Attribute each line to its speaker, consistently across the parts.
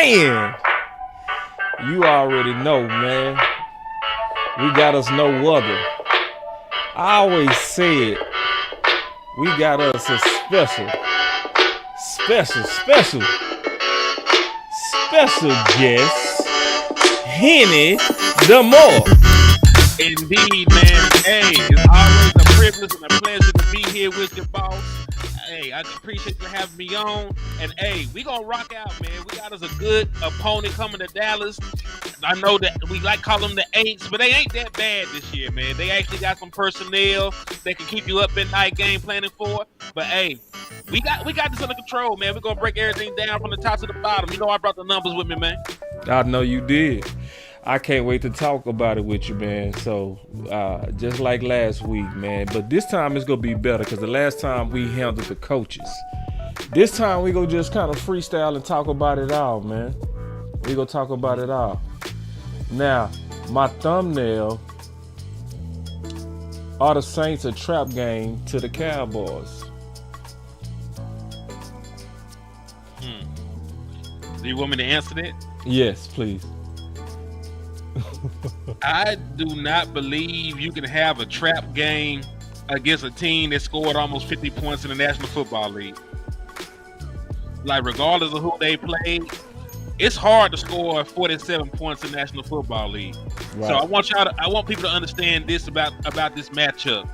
Speaker 1: man. You already know, man. We got us no other. I always said we got us a special guest, Henny the More.
Speaker 2: Indeed, man. Hey, it's always a privilege and a pleasure to be here with your boss. Hey, I appreciate you having me on. And hey, we gonna rock out, man. We got us a good opponent coming to Dallas. I know that we like call them the Aints, but they ain't that bad this year, man. They actually got some personnel that can keep you up at night game planning for. But hey, we got this under control, man. We're gonna break everything down from the top to the bottom. You know I brought the numbers with me, man.
Speaker 1: I know you did. I can't wait to talk about it with you, man. So, just like last week, man. But this time it's going to be better because the last time we handled the coaches. This time we going to just kind of freestyle and talk about it all, man. We going to talk about it all. Now, my thumbnail, are the Saints a trap game to the Cowboys?
Speaker 2: Do you want me to answer that?
Speaker 1: Yes, please.
Speaker 2: I do not believe you can have a trap game against a team that scored almost 50 points in the National Football League. Like, regardless of who they played, it's hard to score 47 points in the National Football League. Right. So I want people to understand this about this matchup.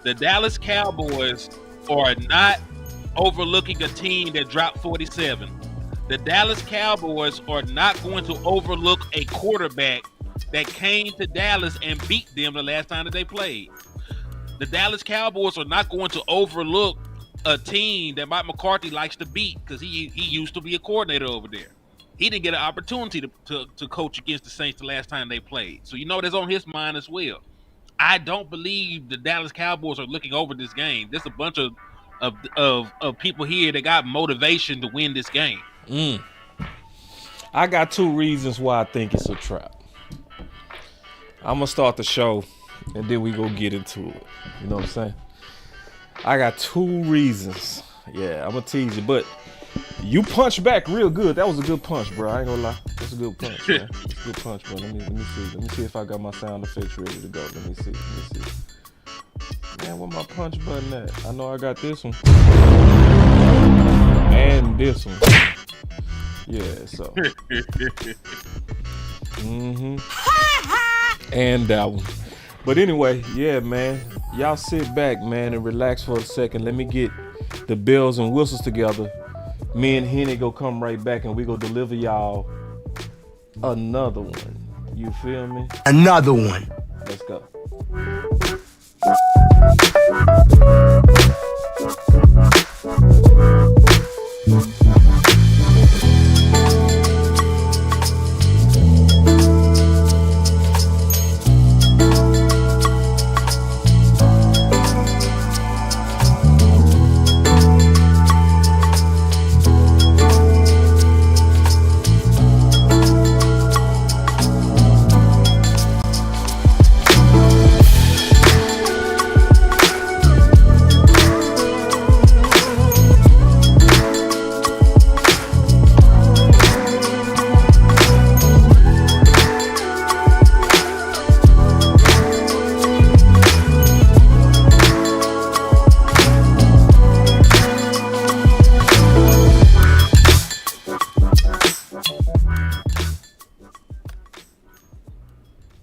Speaker 2: The Dallas Cowboys are not overlooking a team that dropped 47. The Dallas Cowboys are not going to overlook a quarterback that came to Dallas and beat them the last time that they played. The Dallas Cowboys are not going to overlook a team that Mike McCarthy likes to beat because he used to be a coordinator over there. He didn't get an opportunity to coach against the Saints the last time they played. So you know that's on his mind as well. I don't believe the Dallas Cowboys are looking over this game. There's a bunch of people here that got motivation to win this game.
Speaker 1: I got two reasons why I think it's a trap. I'm going to start the show, and then we go get into it. You know what I'm saying? I got two reasons. Yeah, I'm going to tease you. But you punched back real good. That was a good punch, bro. I ain't going to lie. That's a good punch, man. That's a good punch, bro. Let me see. Let me see if I got my sound effects ready to go. Let me see. Man, where my punch button at? I know I got this one. And this one. Yeah, so. And that one. But anyway, yeah, man. Y'all sit back, man, and relax for a second. Let me get the bells and whistles together. Me and Henny go come right back and we go deliver y'all another one. You feel me?
Speaker 3: Another one.
Speaker 1: Let's go.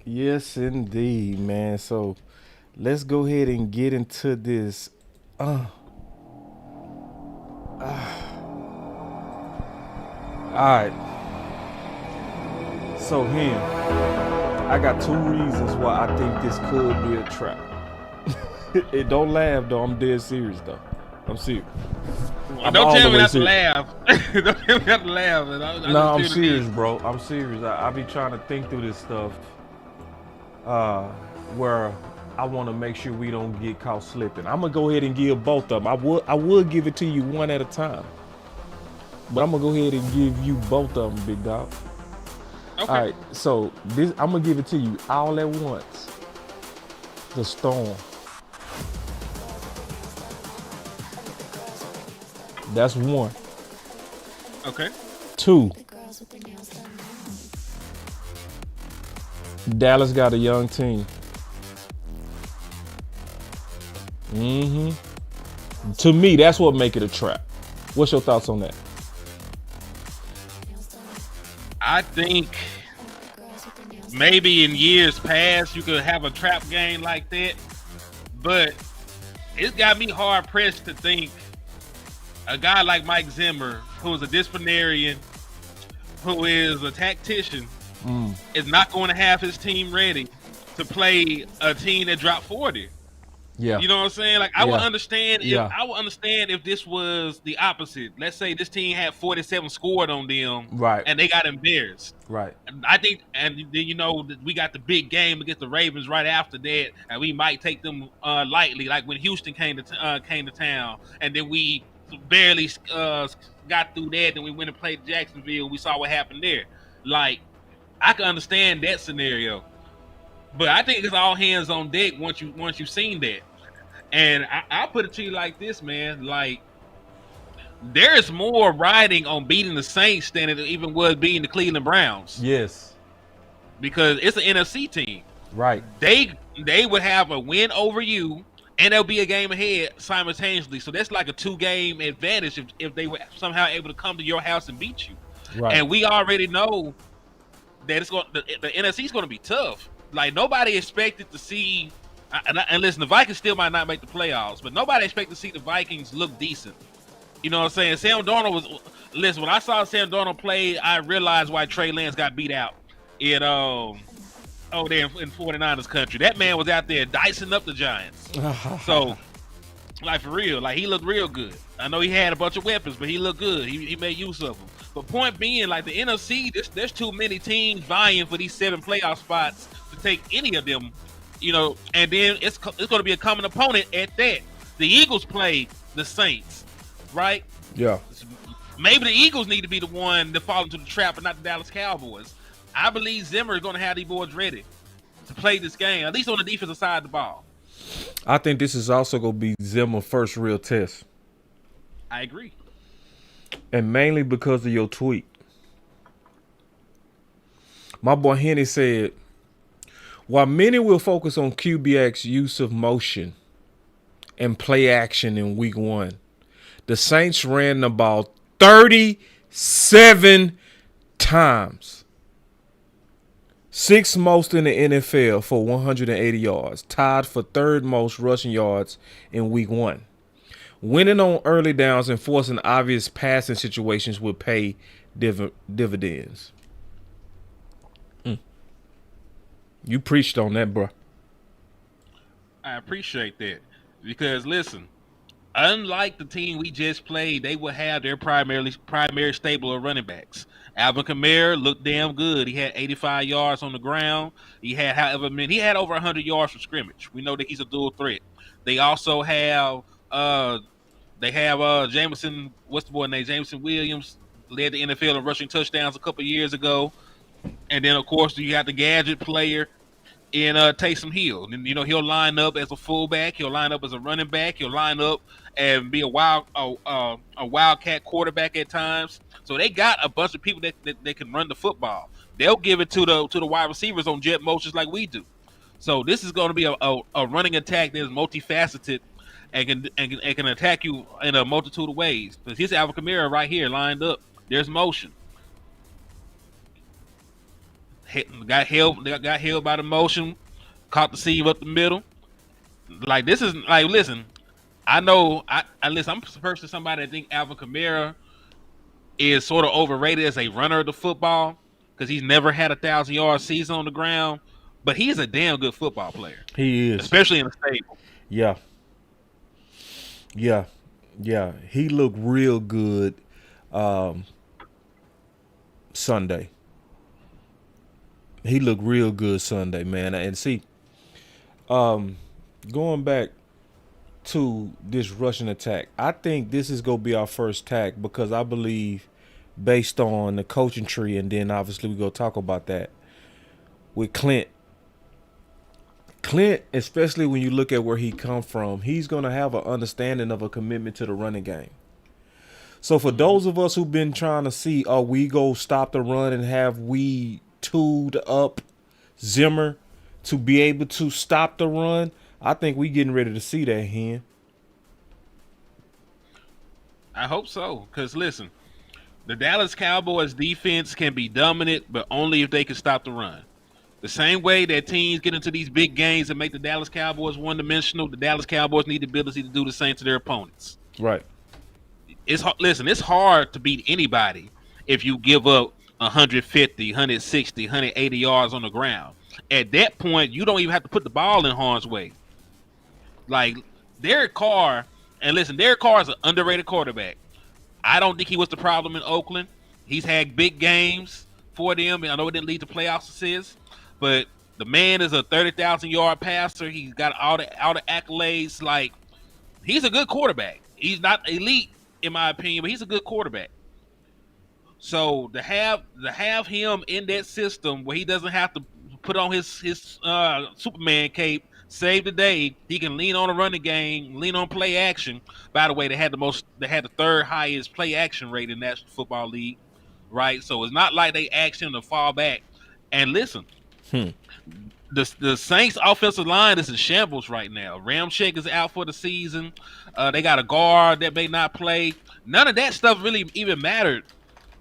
Speaker 1: Yes, indeed, man. So let's go ahead and get into this. All right. So here, I got two reasons why I think this could be a trap. It don't laugh though. I'm dead serious though. I'm serious.
Speaker 2: Don't tell me not to laugh. Don't tell me not to laugh.
Speaker 1: No, I'm serious, bro. I'm serious. I be trying to think through this stuff. Where I want to make sure we don't get caught slipping. I'm gonna go ahead and give both of them. I would give it to you one at a time, but I'm gonna go ahead and give you both of them, big dog. Okay. All right, so this I'm gonna give it to you all at once. The storm. That's one.
Speaker 2: Okay.
Speaker 1: Two. Dallas got a young team. To me, that's what make it a trap. What's your thoughts on that?
Speaker 2: I think maybe in years past you could have a trap game like that, but it's got me hard pressed to think a guy like Mike Zimmer, who is a disciplinarian, who is a tactician, is not going to have his team ready to play a team that dropped 40.
Speaker 1: Yeah.
Speaker 2: You know what I'm saying? Like I would understand if this was the opposite. Let's say this team had 47 scored on them,
Speaker 1: Right.
Speaker 2: and they got embarrassed.
Speaker 1: Right.
Speaker 2: I think, and then we got the big game against the Ravens right after that, and we might take them lightly, like when Houston came to town, and then we barely got through that. Then we went and played Jacksonville. We saw what happened there. Like I can understand that scenario, but I think it's all hands on deck once you've seen that. And I'll put it to you like this, man. Like, there is more riding on beating the Saints than it even was beating the Cleveland Browns.
Speaker 1: Yes.
Speaker 2: Because it's an NFC team.
Speaker 1: Right.
Speaker 2: They would have a win over you, and there'll be a game ahead simultaneously. So that's like a 2-game advantage if they were somehow able to come to your house and beat you.
Speaker 1: Right.
Speaker 2: And we already know that the NFC is going to be tough. Like, nobody expected to see. And listen, the Vikings still might not make the playoffs, but nobody expected to see the Vikings look decent. You know what I'm saying? Sam Darnold listen, when I saw Sam Darnold play, I realized why Trey Lance got beat out in 49ers country. That man was out there dicing up the Giants. So, like, for real, like, he looked real good. I know he had a bunch of weapons, but he looked good. He made use of them. But point being, like, the NFC, there's too many teams vying for these 7 playoff spots to take any of them. And then it's going to be a common opponent at that. The Eagles play the Saints, right?
Speaker 1: Yeah.
Speaker 2: Maybe the Eagles need to be the one to fall into the trap, but not the Dallas Cowboys. I believe Zimmer is going to have these boys ready to play this game, at least on the defensive side of the ball.
Speaker 1: I think this is also going to be Zimmer's first real test.
Speaker 2: I agree.
Speaker 1: And mainly because of your tweet. My boy Henny said, while many will focus on QBX's use of motion and play action in week 1, the Saints ran the ball 37 times. 6th most in the NFL for 180 yards, tied for 3rd most rushing yards in week 1. Winning on early downs and forcing obvious passing situations will pay dividends. You preached on that, bro.
Speaker 2: I appreciate that because, listen, unlike the team we just played, they will have their primary stable of running backs. Alvin Kamara looked damn good. He had 85 yards on the ground. He had over 100 yards from scrimmage. We know that he's a dual threat. They also have Jameson. What's the boy name? Jameson Williams led the NFL in rushing touchdowns a couple years ago. And then, of course, you got the gadget player in Taysom Hill. And, he'll line up as a fullback. He'll line up as a running back. He'll line up and be a wildcat quarterback at times. So they got a bunch of people that can run the football. They'll give it to the wide receivers on jet motions like we do. So this is going to be a running attack that is multifaceted and can attack you in a multitude of ways. Because here's Alvin Kamara right here lined up. There's motion. Got held by the motion, caught the seam up the middle. Like, this is like, listen, I know listen, I'm personally somebody that think Alvin Kamara is sort of overrated as a runner of the football because he's never had 1,000-yard season on the ground, but he's a damn good football player.
Speaker 1: He is,
Speaker 2: especially in a stable.
Speaker 1: Yeah. He looked real good Sunday. He looked real good Sunday, man. And see, going back to this rushing attack, I think this is going to be our first attack because I believe, based on the coaching tree, and then obviously we're going to talk about that with Clint, especially when you look at where he come from, he's going to have an understanding of a commitment to the running game. So for those of us who've been trying to see, are we go stop the run and have we tooled up Zimmer to be able to stop the run? I think we getting ready to see that, Hen.
Speaker 2: I hope so. Because listen, the Dallas Cowboys defense can be dominant, but only if they can stop the run. The same way that teams get into these big games and make the Dallas Cowboys one-dimensional, the Dallas Cowboys need the ability to do the same to their opponents.
Speaker 1: Right.
Speaker 2: It's hard to beat anybody if you give up 150, 160, 180 yards on the ground. At that point, you don't even have to put the ball in harm's way. Like Derek Carr, and listen, Derek Carr is an underrated quarterback. I don't think he was the problem in Oakland. He's had big games for them, and I know it didn't lead to playoff assists, but the man is a 30,000-yard passer. He's got all the accolades. Like, he's a good quarterback. He's not elite, in my opinion, but he's a good quarterback. So to have him in that system where he doesn't have to put on his Superman cape, save the day, he can lean on a running game, lean on play action. By the way, they had the third highest play action rate in the National Football League, right? So it's not like they asked him to fall back. And listen, the Saints offensive line is in shambles right now. Ramczyk is out for the season. They got a guard that may not play. None of that stuff really even mattered,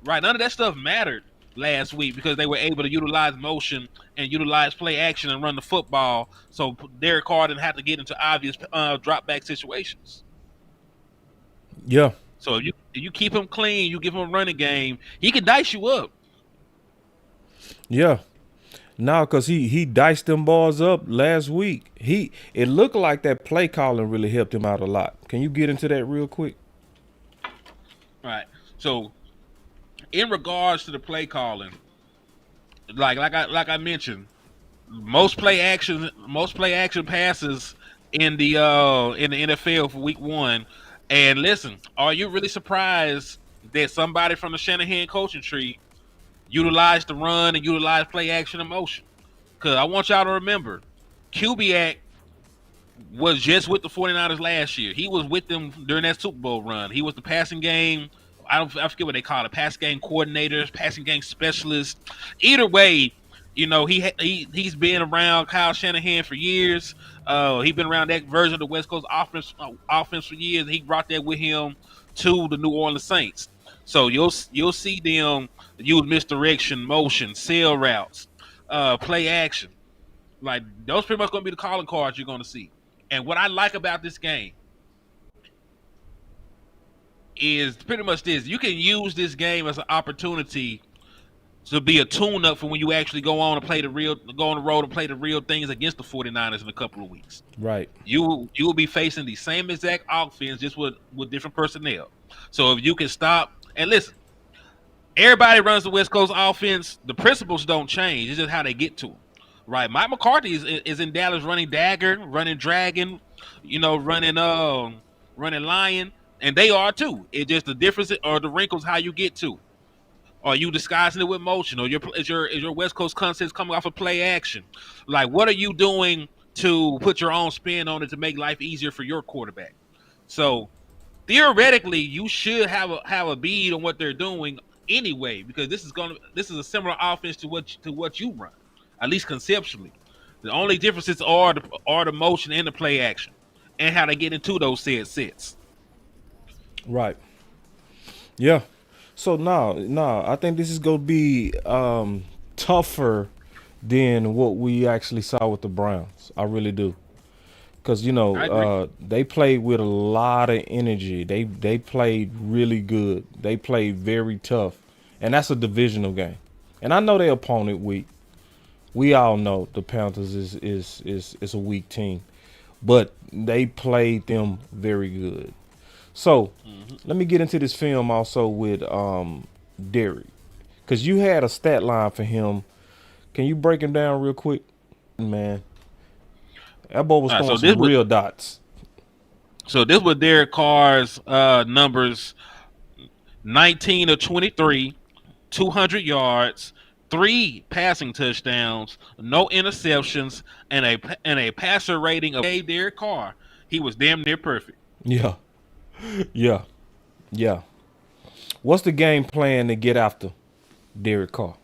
Speaker 2: right? None of that stuff mattered last week because they were able to utilize motion and utilize play action and run the football. So Derek Carr didn't have to get into obvious drop back situations.
Speaker 1: Yeah.
Speaker 2: So if you keep him clean, you give him a running game, he can dice you up.
Speaker 1: Yeah. No, because he diced them balls up last week. It looked like that play calling really helped him out a lot. Can you get into that real quick?
Speaker 2: All right. So in regards to the play calling, like I mentioned, most play action passes in the NFL for week 1. And listen, are you really surprised that somebody from the Shanahan coaching tree utilized the run and utilized play action and motion? Because I want y'all to remember, Kubiak was just with the 49ers last year. He was with them during that Super Bowl run. He was the passing game. I forget what they call it, pass game coordinators, passing game specialists. Either way, you know, he's been around Kyle Shanahan for years. He's been around that version of the West Coast offense for years. And he brought that with him to the New Orleans Saints. So you'll see them use misdirection, motion, sail routes, play action. Like, those pretty much going to be the calling cards you're going to see. And what I like about this game is pretty much this. You can use this game as an opportunity to be a tune-up for when you actually go on the road and play the real things against the 49ers in a couple of weeks.
Speaker 1: Right.
Speaker 2: You will be facing the same exact offense, just with different personnel. So if you can stop, and listen, everybody runs the West Coast offense. The principles don't change. It's just how they get to them. Right. Mike McCarthy is in Dallas running dagger, running dragon, running lion, and they are too. It's just the difference or the wrinkles how you get to. Are you disguising it with motion, or is your West Coast concepts coming off of play action? Like, what are you doing to put your own spin on it to make life easier for your quarterback? So theoretically, you should have a bead on what they're doing anyway, because this is a similar offense to what you run, at least conceptually. The only differences are the motion and the play action, and how they get into those said sets.
Speaker 1: Right. Yeah. So no, I think this is gonna be tougher than what we actually saw with the Browns. I really do, because they played with a lot of energy. They played really good. They played very tough, and that's a divisional game. And I know their opponent weak. We all know the Panthers is a weak team, but they played them very good. So let me get into this film also with Derek, because you had a stat line for him. Can you break him down real quick, man? That boy was throwing some real dots.
Speaker 2: So this was Derek Carr's numbers: 19 of 23, 200 yards, 3 passing touchdowns, no interceptions, and a passer rating of Derek Carr. He was damn near perfect.
Speaker 1: Yeah. What's the game plan to get after Derek Carr?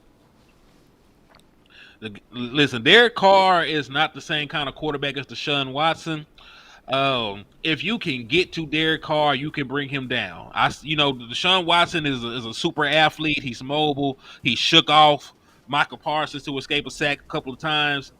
Speaker 2: Listen, Derek Carr is not the same kind of quarterback as Deshaun Watson. If you can get to Derek Carr, you can bring him down. Deshaun Watson is a super athlete. He's mobile. He shook off Michael Parsons to escape a sack a couple of times.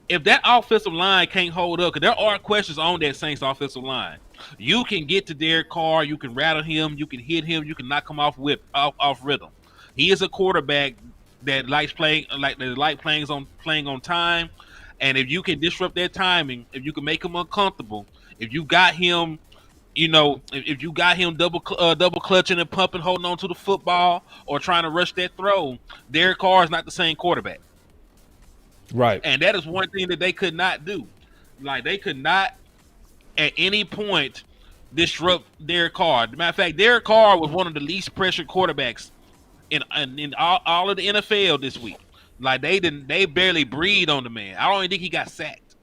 Speaker 2: If that offensive line can't hold up, because there are questions on that Saints offensive line, you can get to Derek Carr, you can rattle him, you can hit him, you can knock him off rhythm. He is a quarterback that likes playing playing on time, and if you can disrupt their timing, if you can make him uncomfortable, if you got him, if you got him double clutching and pumping, holding on to the football, or trying to rush that throw, Derek Carr is not the same quarterback.
Speaker 1: Right.
Speaker 2: And that is one thing that they could not do. Like, they could not at any point disrupt Derek Carr. Matter of fact, Derek Carr was one of the least pressured quarterbacks in all of the NFL this week. Like, they barely breathed on the man. I don't even think he got sacked.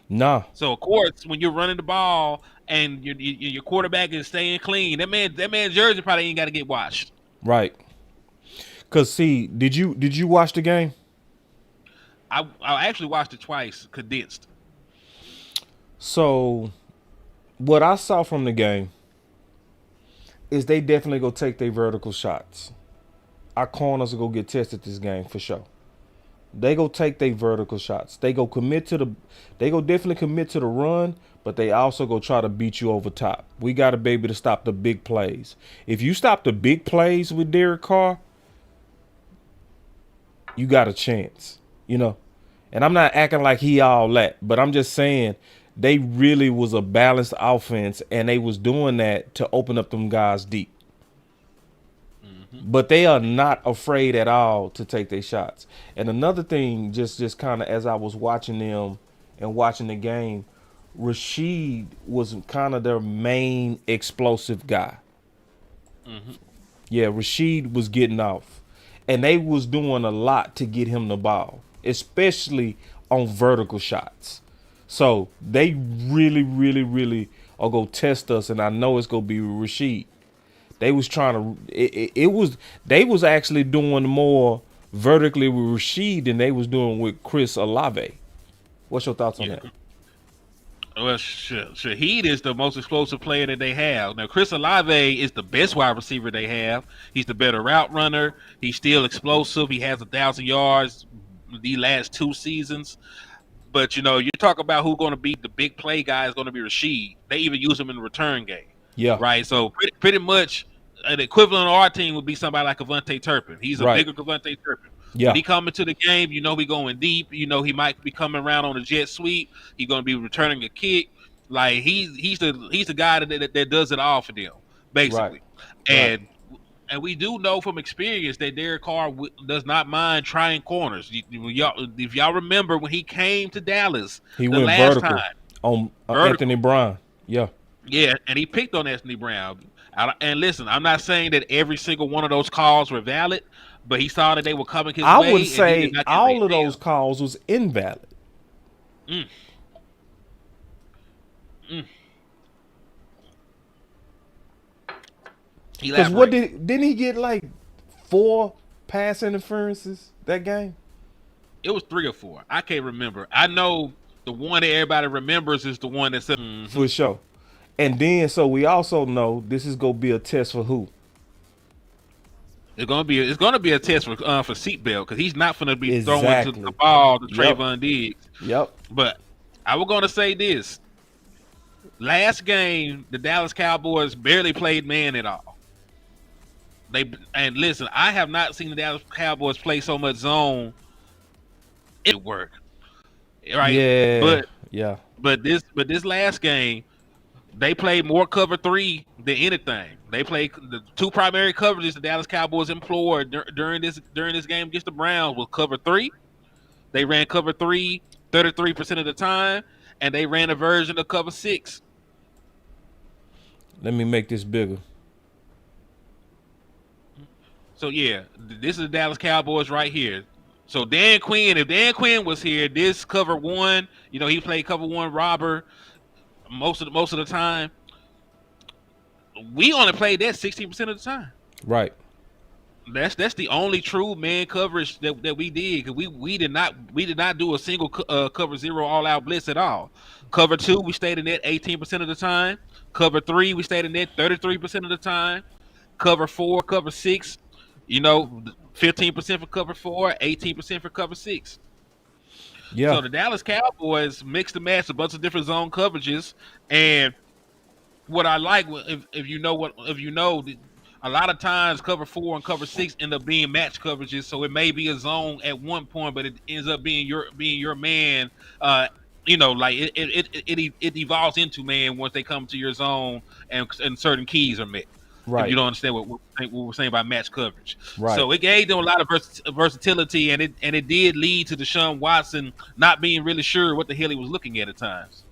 Speaker 1: Nah.
Speaker 2: So of course, when you're running the ball and your quarterback is staying clean, that man's jersey probably ain't got to get washed.
Speaker 1: Right. Cause see, did you watch the game?
Speaker 2: I actually watched it twice, condensed.
Speaker 1: So, what I saw from the game is they definitely go take their vertical shots. Our corners will go get tested this game for sure. They go take their vertical shots. They go definitely commit to the run, but they also go try to beat you over top. We got to be able to stop the big plays. If you stop the big plays with Derek Carr, you got a chance, And I'm not acting like he all that, but I'm just saying they really was a balanced offense, and they was doing that to open up them guys deep. But they are not afraid at all to take their shots. And another thing, just kind of as I was watching them and watching the game, Rashid was kind of their main explosive guy. Mm-hmm. Yeah, Rashid was getting off. And they was doing a lot to get him the ball, especially on vertical shots. So they really, really, really are going to test us, and I know it's going to be Rashid. They was trying to they was actually doing more vertically with Rashid than they was doing with Chris Olave. What's your thoughts on that?
Speaker 2: Well, Shaheed is the most explosive player that they have. Now, Chris Olave is the best wide receiver they have. He's the better route runner. He's still explosive. He has 1,000 yards the last 2 seasons. But, you talk about who's going to be the big play guy is going to be Rashid. They even use him in the return game.
Speaker 1: Yeah.
Speaker 2: Right? So, pretty much an equivalent of our team would be somebody like Avonte Turpin. He's a bigger Avonte Turpin. Yeah. When he come into the game, he going deep. He might be coming around on a jet sweep. He's going to be returning a kick. Like, he's the guy that does it all for them, basically. Right. And we do know from experience that Derek Carr does not mind trying corners. If y'all remember when he came to Dallas,
Speaker 1: he went
Speaker 2: last
Speaker 1: vertical
Speaker 2: time
Speaker 1: on Anthony Brown. Yeah.
Speaker 2: Yeah, and he picked on Anthony Brown. And listen, I'm not saying that every single one of those calls were valid, but he saw that they were coming his way.
Speaker 1: I would say all of those calls was invalid. Because didn't he get like 4 pass interferences that game?
Speaker 2: It was 3 or 4. I can't remember. I know the one that everybody remembers is the one that said
Speaker 1: for sure. And then, so we also know this is gonna be a test for who?
Speaker 2: It's gonna be a test for Seatbelt, because he's not gonna be throwing the ball to Trayvon Diggs.
Speaker 1: Yep.
Speaker 2: But I was gonna say this: last game, the Dallas Cowboys barely played man at all. And listen, I have not seen the Dallas Cowboys play so much zone. It worked, right?
Speaker 1: Yeah.
Speaker 2: But this last game, they played more cover 3 than anything. They played the 2 primary coverages the Dallas Cowboys employed during this game against the Browns was cover 3. They ran cover 3 33% of the time, and they ran a version of cover 6.
Speaker 1: Let me make this bigger.
Speaker 2: So yeah, this is the Dallas Cowboys right here. So Dan Quinn, if Dan Quinn was here, this cover 1, he played cover 1 robber most of the time. we only played that 16% of the time.
Speaker 1: Right.
Speaker 2: That's the only true man coverage that we did, because we did not do a single cover zero all out blitz at all. Cover 2 we stayed in that 18% of the time. Cover 3 we stayed in that 33% of the time. Cover 4, cover 6, 15% for cover 4, 18% for cover 6.
Speaker 1: Yeah.
Speaker 2: So the Dallas Cowboys mixed and matched a bunch of different zone coverages, and what I like, if you know, a lot of times cover 4 and cover 6 end up being match coverages. So it may be a zone at one point, but it ends up being your man. Like it evolves into man once they come to your zone and certain keys are met.
Speaker 1: Right.
Speaker 2: If you don't understand what we're saying about match coverage.
Speaker 1: Right.
Speaker 2: So it gave them a lot of versatility, and it did lead to Deshaun Watson not being really sure what the hell he was looking at times.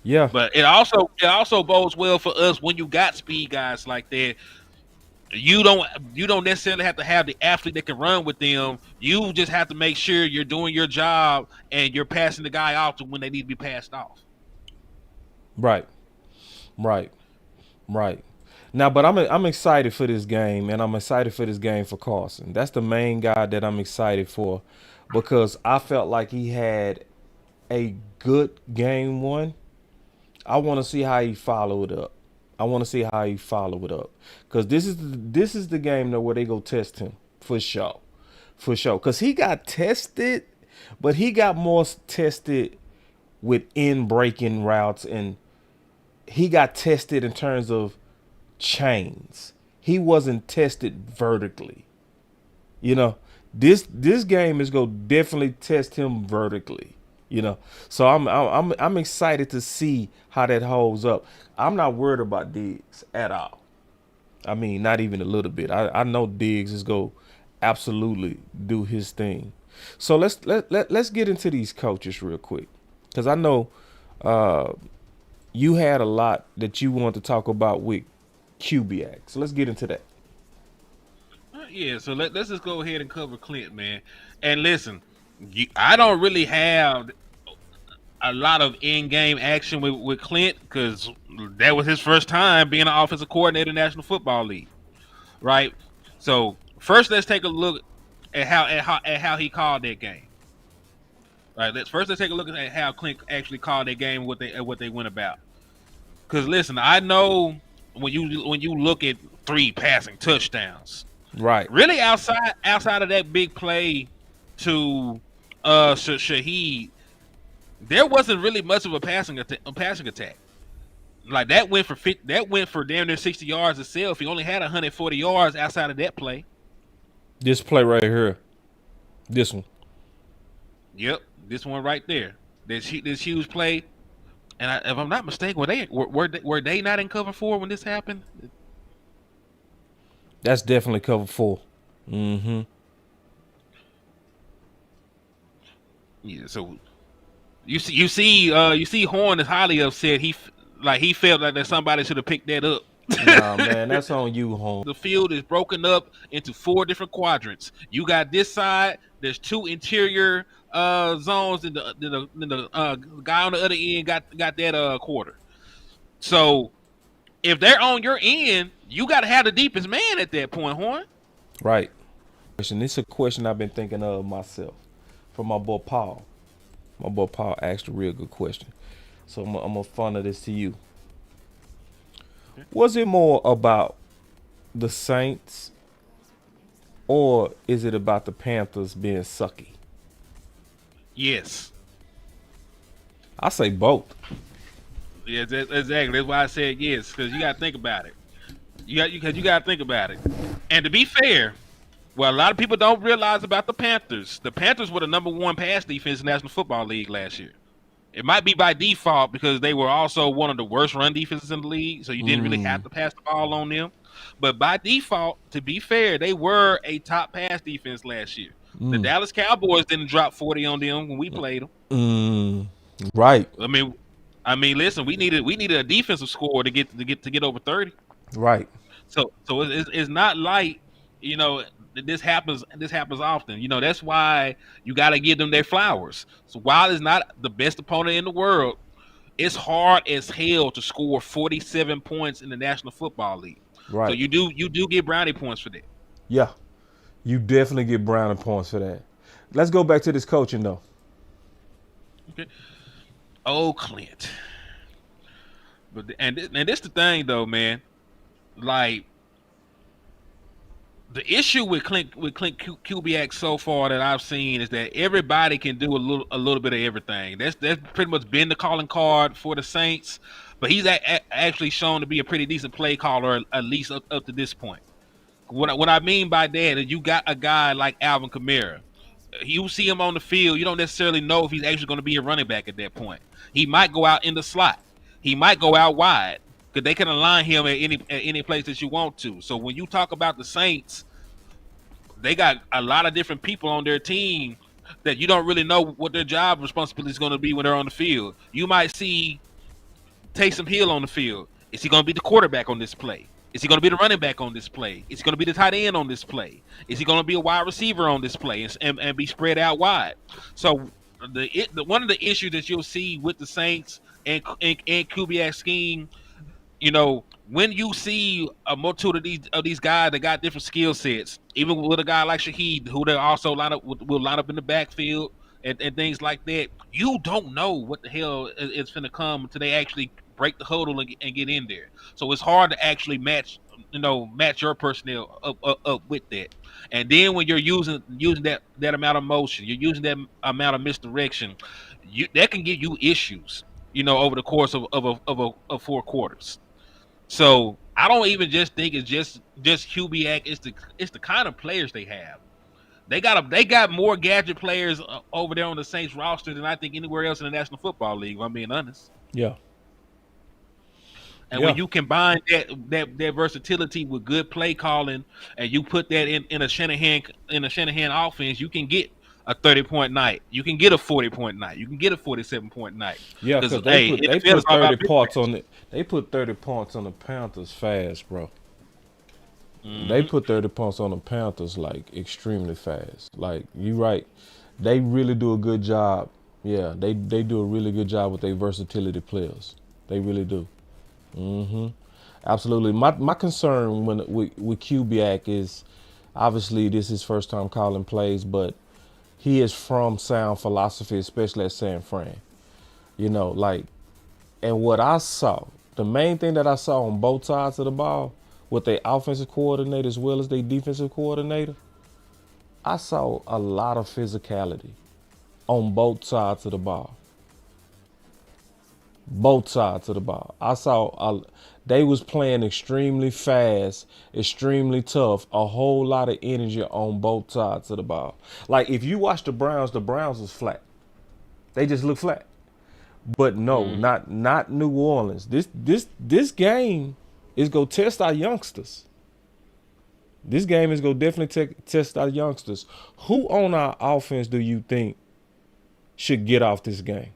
Speaker 1: Yeah.
Speaker 2: But it also bodes well for us when you got speed guys like that. You don't necessarily have to have the athlete that can run with them. You just have to make sure you're doing your job and you're passing the guy off to when they need to be passed off.
Speaker 1: Right. Now, but I'm excited for this game, and I'm excited for this game for Carson. That's the main guy that I'm excited for, because I felt like he had a good game one. I want to see how he followed up. Because this is the game where they go test him for sure. Because he got tested, but he got more tested with in-breaking routes, and he got tested in terms of chains. He wasn't tested vertically. This game is gonna definitely test him vertically. So I'm excited to see how that holds up. I'm not worried about Diggs at all. I mean, not even a little bit. I know Diggs is gonna absolutely do his thing. So let's get into these coaches real quick, because I know you had a lot that you want to talk about with Kubiak. So let's get into that.
Speaker 2: Yeah, so let's just go ahead and cover Clint, man. And listen, I don't really have a lot of in-game action with Clint, because that was his first time being an offensive coordinator in the National Football League, right? So first, let's take a look at how he called that game. Right. Let's take a look at how Clint actually called that game, what they went about. Because listen, I know when you look at 3 passing touchdowns,
Speaker 1: right?
Speaker 2: Really outside of that big play to Shaheed, there wasn't really much of a passing attack. Like that went for damn near 60 yards itself. He only had 140 yards outside of that play.
Speaker 1: This play right here, this one.
Speaker 2: Yep, this one right there. This huge play, and if I'm not mistaken, were they not in cover 4 when this happened?
Speaker 1: That's definitely cover 4. Mm-hmm.
Speaker 2: Yeah. So you see Horn is highly upset. He felt like that somebody should have picked that up.
Speaker 1: Nah, man, that's on you, Horn.
Speaker 2: The field is broken up into 4 different quadrants. You got this side. There's 2 interior zones, and the guy on the other end got that quarter. So if they're on your end, you got to have the deepest man at that point, Horn.
Speaker 1: Right. This is a question I've been thinking of myself, from my boy Paul. My boy Paul asked a real good question, so I'm gonna funnel this to you. Was it more about the Saints, or is it about the Panthers being sucky?
Speaker 2: Yes.
Speaker 1: I say both.
Speaker 2: Yeah, exactly. That's why I said yes, because you got to think about it. You got to think about it. And to be fair, what a lot of people don't realize about the Panthers were the number 1 pass defense in the National Football League last year. It might be by default because they were also one of the worst run defenses in the league, so you didn't really have to pass the ball on them. But by default, to be fair, they were a top pass defense last year. The Dallas Cowboys didn't drop 40 on them when we played them.
Speaker 1: Right.
Speaker 2: I mean, listen, we needed a defensive score to get over 30.
Speaker 1: Right.
Speaker 2: So it's not like, this happens often. That's why you got to give them their flowers. So while it's not the best opponent in the world, it's hard as hell to score 47 points in the National Football League. So
Speaker 1: Right.
Speaker 2: you do get brownie points for that.
Speaker 1: Yeah. You definitely get brownie points for that. Let's go back to this coaching though.
Speaker 2: Okay. Oh, Clint. But and this the thing though, man. Like the issue with Clint Kubiak so far that I've seen is that everybody can do a little bit of everything. That's pretty much been the calling card for the Saints. But he's actually shown to be a pretty decent play caller, at least up to this point. What I mean by that is you got a guy like Alvin Kamara. You see him on the field, you don't necessarily know if he's actually going to be a running back at that point. He might go out in the slot. He might go out wide because they can align him at any place that you want to. So when you talk about the Saints, they got a lot of different people on their team that you don't really know what their job responsibility is going to be when they're on the field. You might see Taysom Hill on the field. Is he going to be the quarterback on this play? Is he going to be the running back on this play? Is he going to be the tight end on this play? Is he going to be a wide receiver on this play and be spread out wide? So one of the issues that you'll see with the Saints and Kubiak's scheme, you know, when you see a multitude of these guys that got different skill sets, even with a guy like Shaheed, who they also will line up in the backfield and things like that, you don't know what the hell is going to come until they actually break the huddle and get in there. So it's hard to actually match your personnel up with that. And then when you're using that amount of motion, you're using that amount of misdirection, that can give you issues, over the course of 4 quarters. So I don't even just think it's just Kubiak. It's the kind of players they have. They got more gadget players over there on the Saints roster than I think anywhere else in the National Football League, if I'm being honest.
Speaker 1: Yeah.
Speaker 2: And when you combine that versatility with good play calling, and you put that in a Shanahan offense, you can get a 30-point night. You can get a 40-point night. You can get a 47-point night.
Speaker 1: Yeah, because they put 30 points on it. They put 30 points on the Panthers fast, bro. Mm-hmm. They put 30 points on the Panthers like extremely fast. Like, you right. They really do a good job. Yeah, they do a really good job with their versatility players. They really do. Mm-hmm. Absolutely. My concern with Kubiak is obviously this is his first time calling plays, but he is from sound philosophy, especially at San Fran. And what I saw, the main thing that I saw on both sides of the ball, with their offensive coordinator as well as their defensive coordinator, I saw a lot of physicality on both sides of the ball. Both sides of the ball. I saw they was playing extremely fast, extremely tough, a whole lot of energy on both sides of the ball. Like, if you watch the Browns was flat. They just look flat. But no, not New Orleans. This game is gonna test our youngsters. This game is gonna definitely test our youngsters. Who on our offense do you think should get off this game?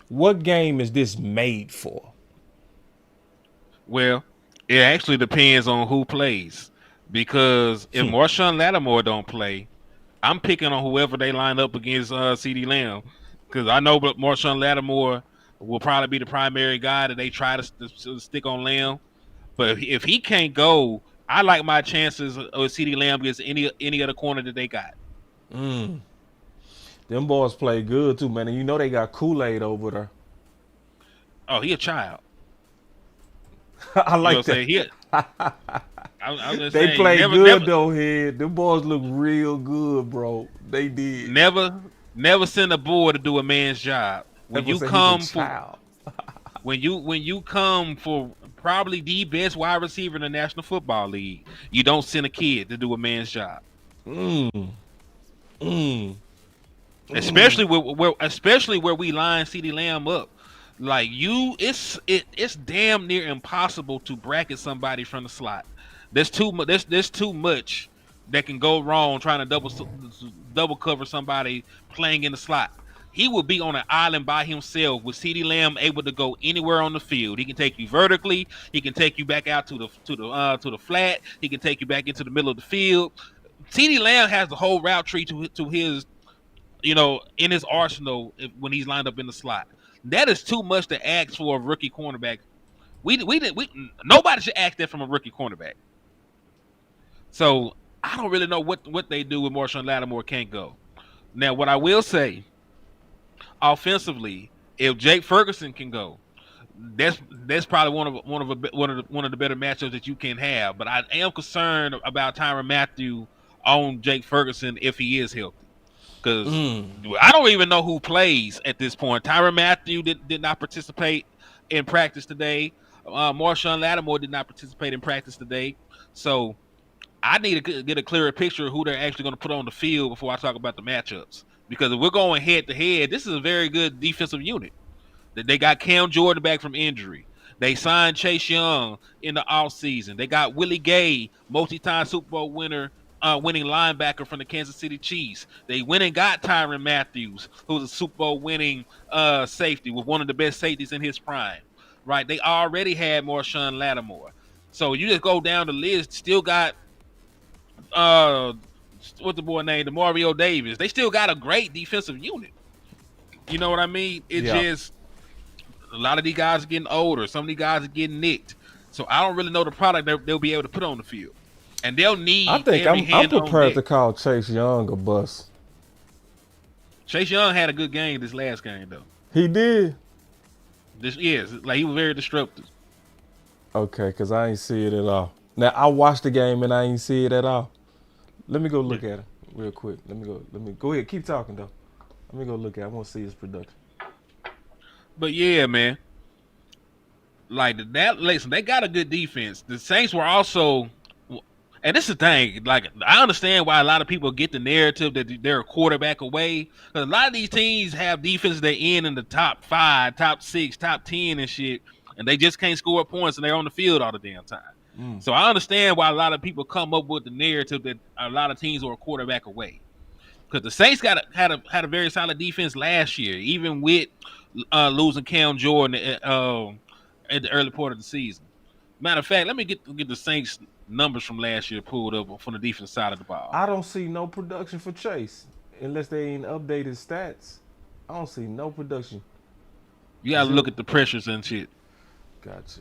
Speaker 1: What game is this made for?
Speaker 2: Well, it actually depends on who plays. Because if Marshawn Lattimore don't play, I'm picking on whoever they line up against CeeDee Lamb. Because I know Marshawn Lattimore will probably be the primary guy that they try to stick on Lamb. But if he can't go, I like my chances of CeeDee Lamb against any other corner that they got.
Speaker 1: Them boys play good too, man. And you know they got Kool-Aid over there.
Speaker 2: Oh, he a child.
Speaker 1: I like
Speaker 2: that.
Speaker 1: They play good though, head. Them boys look real good, bro. They did.
Speaker 2: Never send a boy to do a man's job. When you come for probably the best wide receiver in the National Football League, you don't send a kid to do a man's job. Especially where we line CeeDee Lamb up. Like, it's damn near impossible to bracket somebody from the slot. There's too much that can go wrong trying to double cover somebody playing in the slot. He will be on an island by himself with CeeDee Lamb able to go anywhere on the field. He can take you vertically. He can take you back out to the flat. He can take you back into the middle of the field. CeeDee Lamb has the whole route tree to his, in his arsenal when he's lined up in the slot. That is too much to ask for a rookie cornerback. Nobody should ask that from a rookie cornerback. So I don't really know what they do with Marshawn Lattimore can't go. Now, what I will say, offensively, if Jake Ferguson can go, that's probably one of the better matchups that you can have. But I am concerned about Tyrann Mathieu on Jake Ferguson if he is healthy, because I don't even know who plays at this point. Tyrann Mathieu did not participate in practice today. Marshawn Lattimore did not participate in practice today. So I need to get a clearer picture of who they're actually going to put on the field before I talk about the matchups. Because if we're going head to head, this is a very good defensive unit. They got Cam Jordan back from injury. They signed Chase Young in the offseason. They got Willie Gay, multi-time Super Bowl winning linebacker from the Kansas City Chiefs. They went and got Tyrann Mathieu, who's a Super Bowl winning safety, with one of the best safeties in his prime. Right? They already had Marshawn Lattimore. So you just go down the list, still got what's the boy named? DeMario Davis. They still got a great defensive unit. You know what I mean? It's just a lot of these guys are getting older. Some of these guys are getting nicked. So I don't really know the product they'll be able to put on the field. And they'll need.
Speaker 1: I think I'm prepared to call Chase Young a bust.
Speaker 2: Chase Young had a good game this last game, though.
Speaker 1: He did?
Speaker 2: Yes, like he was very disruptive.
Speaker 1: Okay, because I ain't see it at all. Now, I watched the game and I ain't see it at all. Let me go look at it real quick. Let me go ahead. Keep talking, though. Let me go look at it. I want to see his production.
Speaker 2: But, yeah, man. Like, listen, they got a good defense. The Saints were also, and this is the thing, like, I understand why a lot of people get the narrative that they're a quarterback away. Because a lot of these teams have defenses that end in the top 5, top 6, top 10 and shit, and they just can't score points and they're on the field all the damn time. So I understand why a lot of people come up with the narrative that a lot of teams are a quarterback away. Because the Saints had a very solid defense last year, even with losing Cam Jordan at the early part of the season. Matter of fact, let me get the Saints numbers from last year pulled up from the defense side of the ball.
Speaker 1: I don't see no production for Chase unless they ain't updated stats. I don't see no production.
Speaker 2: You got to look at the pressures and shit.
Speaker 1: Gotcha.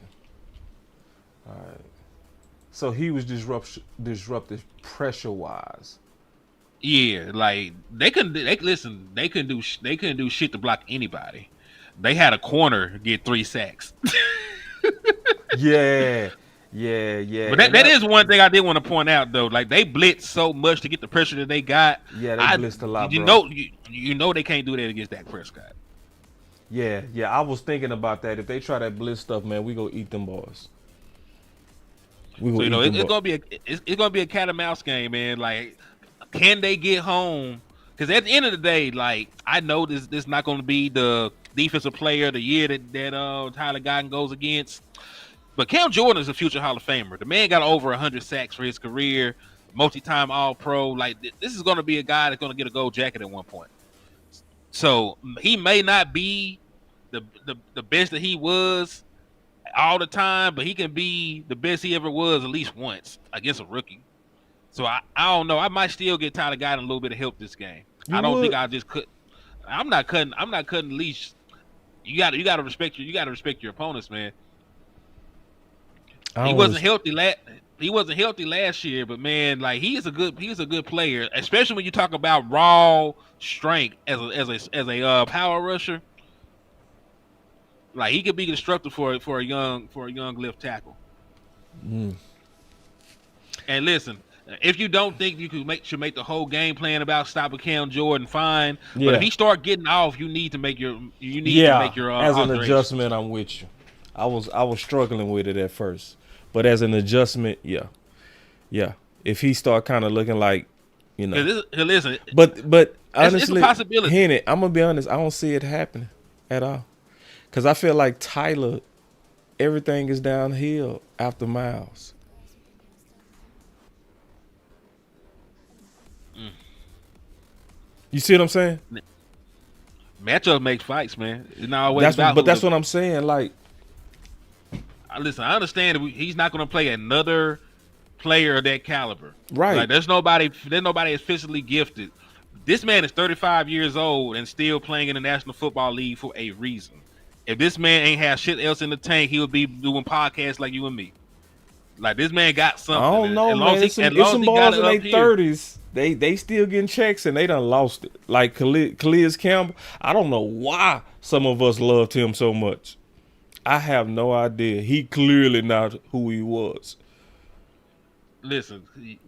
Speaker 1: All right. So he was disruptive pressure-wise.
Speaker 2: Yeah, like they couldn't do shit to block anybody. They had a corner get 3 sacks.
Speaker 1: Yeah.
Speaker 2: But that is one thing I did want to point out, though. Like, they blitzed so much to get the pressure that they got.
Speaker 1: Yeah, they blitzed a lot,
Speaker 2: you
Speaker 1: bro.
Speaker 2: You know they can't do that against Dak Prescott.
Speaker 1: Yeah. I was thinking about that. If they try that blitz stuff, man, we gonna eat them boys.
Speaker 2: So, you know, it's gonna be a cat and mouse game, man. Like, can they get home? Because at the end of the day, like, I know this not going to be the defensive player of the year that Tyler Guyton goes against. But Cam Jordan is a future Hall of Famer. The man got over 100 sacks for his career, multi-time All-Pro. Like, this is going to be a guy that's going to get a gold jacket at one point. So he may not be the best that he was all the time, but he can be the best he ever was at least once against a rookie. So I don't know. I might still get Tyler Guyton a little bit of help this game. I don't think I just could. I'm not cutting leash. You got to respect your opponents, man. He wasn't healthy last year, but man, like, he's a good player, especially when you talk about raw strength as a power rusher. Like, he could be destructive for a young left tackle. And listen, if you don't think you should make the whole game plan about stopping Cam Jordan, fine. Yeah. But if he start getting off, you need to make your
Speaker 1: as an adjustment. I'm with you. I was struggling with it at first, but as an adjustment, yeah. If he start kind of looking like, you know,
Speaker 2: listen.
Speaker 1: But honestly,
Speaker 2: it's a possibility.
Speaker 1: Henny, I'm gonna be honest. I don't see it happening at all. Because I feel like Tyler, everything is downhill after Miles. You see what I'm saying?
Speaker 2: Matchup makes fights, man. It's not always
Speaker 1: that's what I'm saying. Like,
Speaker 2: listen, I understand that he's not going to play another player of that caliber.
Speaker 1: Right.
Speaker 2: Like, there's nobody officially gifted. This man is 35 years old and still playing in the National Football League for a reason. If this man ain't have shit else in the tank, he would be doing podcasts like you and me. Like this man got
Speaker 1: I
Speaker 2: something.
Speaker 1: don't know,
Speaker 2: As long
Speaker 1: man.
Speaker 2: as
Speaker 1: It's
Speaker 2: he
Speaker 1: some
Speaker 2: got
Speaker 1: balls
Speaker 2: it
Speaker 1: in
Speaker 2: up
Speaker 1: their
Speaker 2: here.
Speaker 1: 30s. They still getting checks and they done lost it. Like Calais Campbell. I don't know why some of us loved him so much. I have no idea. He clearly not who he was.
Speaker 2: Listen,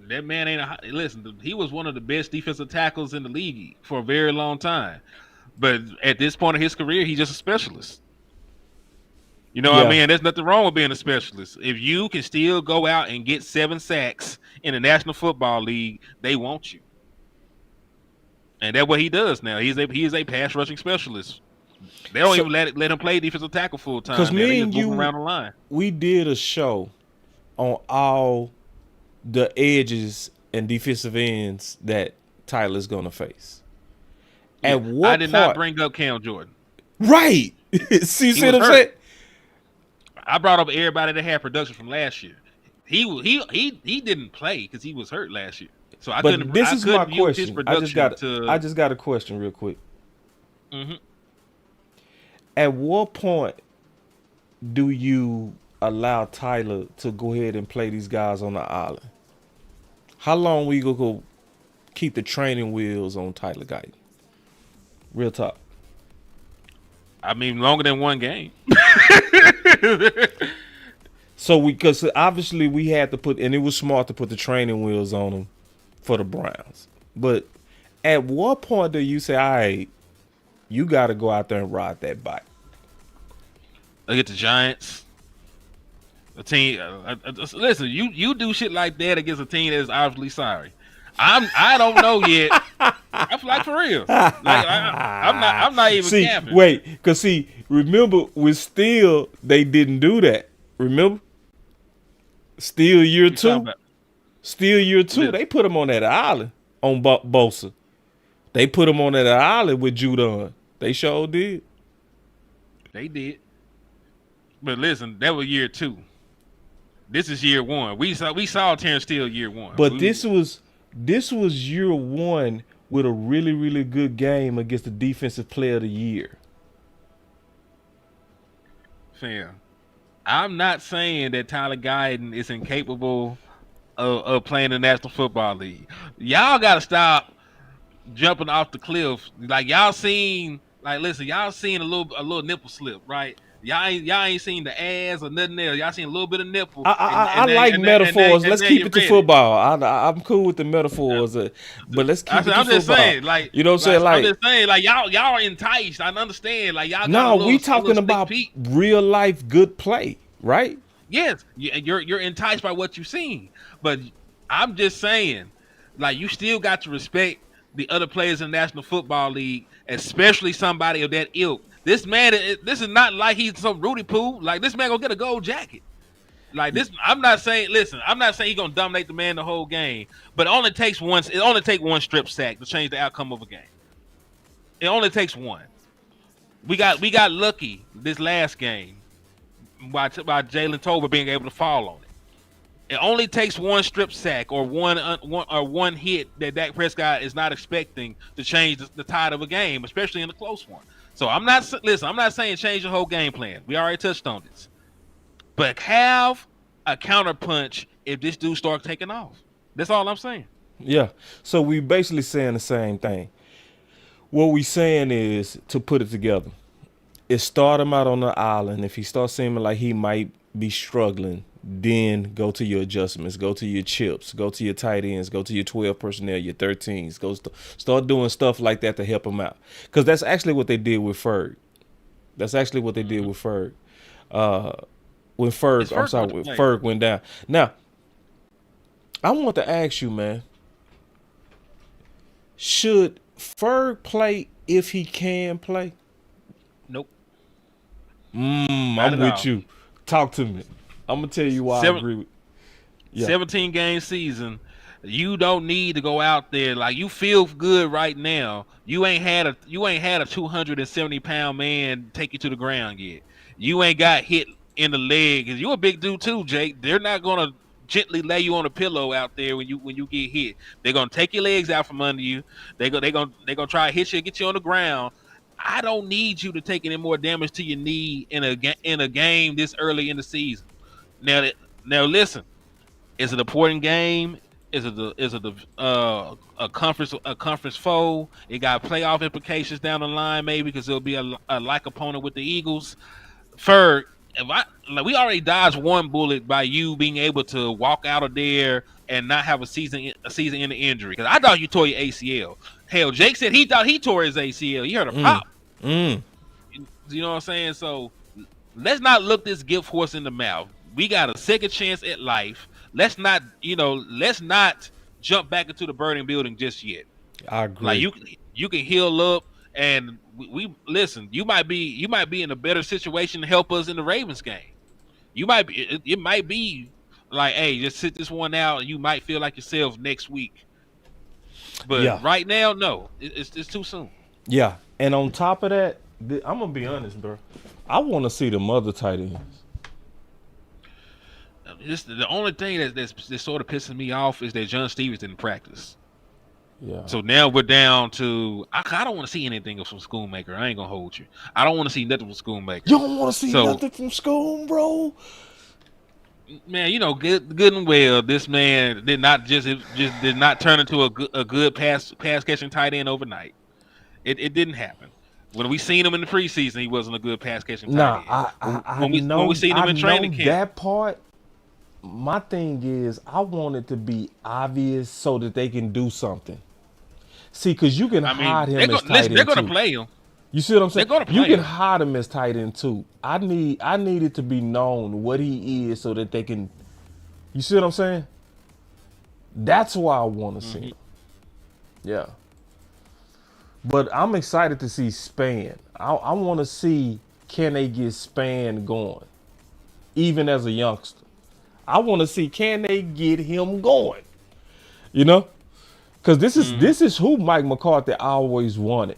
Speaker 2: that man ain't listen. He was one of the best defensive tackles in the league for a very long time. But at this point of his career, he's just a specialist. You know what I
Speaker 1: Yeah.
Speaker 2: mean? There's nothing wrong with being a specialist. If you can still go out and get 7 sacks in the National Football League, they want you. And that's what he does now. He is a pass rushing specialist. They don't even let him play defensive tackle full time.
Speaker 1: Because me
Speaker 2: They
Speaker 1: and
Speaker 2: just move him
Speaker 1: you,
Speaker 2: around the line.
Speaker 1: we did a show on all the edges and defensive ends that Tyler's gonna face.
Speaker 2: Yeah,
Speaker 1: At what
Speaker 2: I did not bring up Cam Jordan.
Speaker 1: Right. See what I'm
Speaker 2: hurt.
Speaker 1: saying?
Speaker 2: I brought up everybody that had production from last year. He didn't play because he was hurt last year. So I couldn't.
Speaker 1: This is my
Speaker 2: use his
Speaker 1: question. I just got a question real quick.
Speaker 2: Mm-hmm.
Speaker 1: At what point do you allow Tyler to go ahead and play these guys on the island? How long we go keep the training wheels on Tyler Guyton? Real talk.
Speaker 2: I mean, longer than one game.
Speaker 1: So because obviously we had to put, and it was smart to put the training wheels on him for the Browns. But at what point do you say, all right, you got to go out there and ride that bike?
Speaker 2: Look at the Giants. A team. Listen, you do shit like that against a team that is obviously sorry. I don't know yet. I'm like for real. Like, I'm not even capping.
Speaker 1: Wait, because remember with Steele, they didn't do that. Remember? Steele year 2. Steele year 2.
Speaker 2: Yeah.
Speaker 1: They put him on that island on Bosa. They put him on that island with Judon. They sure did.
Speaker 2: They did. But listen, that was year 2. This is year 1. We saw Terrence Steele year 1.
Speaker 1: But this was year 1 with a really, really good game against the defensive player of the year.
Speaker 2: Fam, I'm not saying that Tyler Guyton is incapable of playing the National Football League. Y'all gotta stop jumping off the cliff. Like y'all seen a little nipple slip, right? Y'all ain't seen the ass or nothing else. Y'all seen a little bit of nipple.
Speaker 1: I like metaphors. Let's keep it to football. I'm cool with the metaphors, but let's keep it to football.
Speaker 2: I'm just saying, like,
Speaker 1: you know what I'm saying? Like,
Speaker 2: I'm just saying, like, y'all are enticed. I understand, like, y'all.
Speaker 1: No, we talking about real life good play, right?
Speaker 2: Yes, you're enticed by what you've seen, but I'm just saying, like, you still got to respect the other players in the National Football League, especially somebody of that ilk. This man, this is not like he's some Rudy Poo. Like, this man gonna get a gold jacket. Like this, I'm not saying he's gonna dominate the man the whole game, but it only takes one strip sack to change the outcome of a game. It only takes one. We got lucky this last game by Jalen Tolbert being able to fall on it. It only takes one strip sack or one hit that Dak Prescott is not expecting to change the tide of a game, especially in a close one. So I'm not saying change the whole game plan. We already touched on this. But have a counter punch if this dude starts taking off. That's all I'm saying.
Speaker 1: Yeah. So we basically saying the same thing. What we saying is, to put it together, is start him out on the island. If he starts seeming like he might be struggling, then go to your adjustments, go to your chips, go to your tight ends, go to your 12 personnel, your 13s, start doing stuff like that to help him out. Because that's actually what they did with Ferg. When Ferg went down. Now, I want to ask you, man, should Ferg play if he can play?
Speaker 2: Nope.
Speaker 1: I'm with you. Talk to me. I'm gonna tell you why I agree with. Yeah.
Speaker 2: 17 game season. You don't need to go out there like you feel good right now. You ain't had a 270-pound man take you to the ground yet. You ain't got hit in the leg. You a big dude too, Jake. They're not gonna gently lay you on a pillow out there when you get hit. They're gonna take your legs out from under you. They're gonna try to hit you and get you on the ground. I don't need you to take any more damage to your knee in a game this early in the season. Now listen, is it an important game? A conference foe? It got playoff implications down the line, maybe because it'll be a like opponent with the Eagles. Ferg, we already dodged one bullet by you being able to walk out of there and not have a season in the injury. Because I thought you tore your ACL. Hell, Jake said he thought he tore his ACL. He heard a pop. You know what I'm saying? So let's not look this gift horse in the mouth. We got a second chance at life. Let's not jump back into the burning building just yet.
Speaker 1: I agree.
Speaker 2: Like you can heal up, and we listen. You might be in a better situation to help us in the Ravens game. It might be like, hey, just sit this one out, and you might feel like yourself next week. But right now, no, it's too soon.
Speaker 1: Yeah, and on top of that, I'm gonna be honest, bro. I want to see the other tight ends.
Speaker 2: The only thing that's sort of pissing me off is that John Stevens didn't practice.
Speaker 1: Yeah.
Speaker 2: So now we're down to I don't want to see anything from Schoonmaker. I ain't gonna hold you. I don't want to see nothing from Schoonmaker.
Speaker 1: You don't want to see nothing from Schoon, bro.
Speaker 2: Man, good and well, this man did not did not turn into a good pass catching tight end overnight. It didn't happen. When we seen him in the preseason, he wasn't a good pass catching tight end. When we seen him in training camp,
Speaker 1: that part. My thing is, I want it to be obvious so that they can do something. See, because you can hide him as tight end.
Speaker 2: They're going to play him.
Speaker 1: You see what I'm saying?
Speaker 2: They're going to play
Speaker 1: you can
Speaker 2: him.
Speaker 1: hide him as tight end too. I need it to be known what he is so that they can. You see what I'm saying? That's why I want to see him. Yeah. But I'm excited to see Span. I want to see, can they get Span going, even as a youngster. I want to see, can they get him going? You know, because this is who Mike McCarthy always wanted,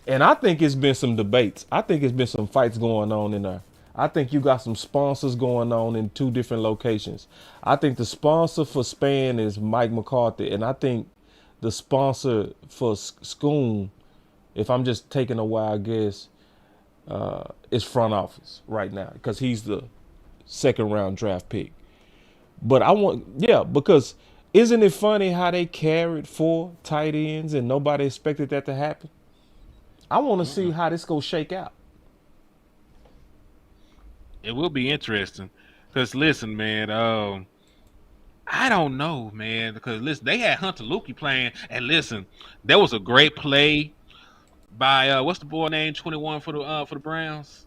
Speaker 1: and I think it's been some debates. I think it's been some fights going on in there. I think you got some sponsors going on in two different locations. I think the sponsor for Span is Mike McCarthy, and I think the sponsor for Schoon, if I'm just taking a wild guess, is front office right now because he's the second round draft pick. But because isn't it funny how they carried 4 tight ends and nobody expected that to happen? I want to see how this go shake out.
Speaker 2: It will be interesting because listen, man, I don't know, man, because listen, they had Hunter Lukey playing, and listen, there was a great play by what's the boy name 21 for the Browns?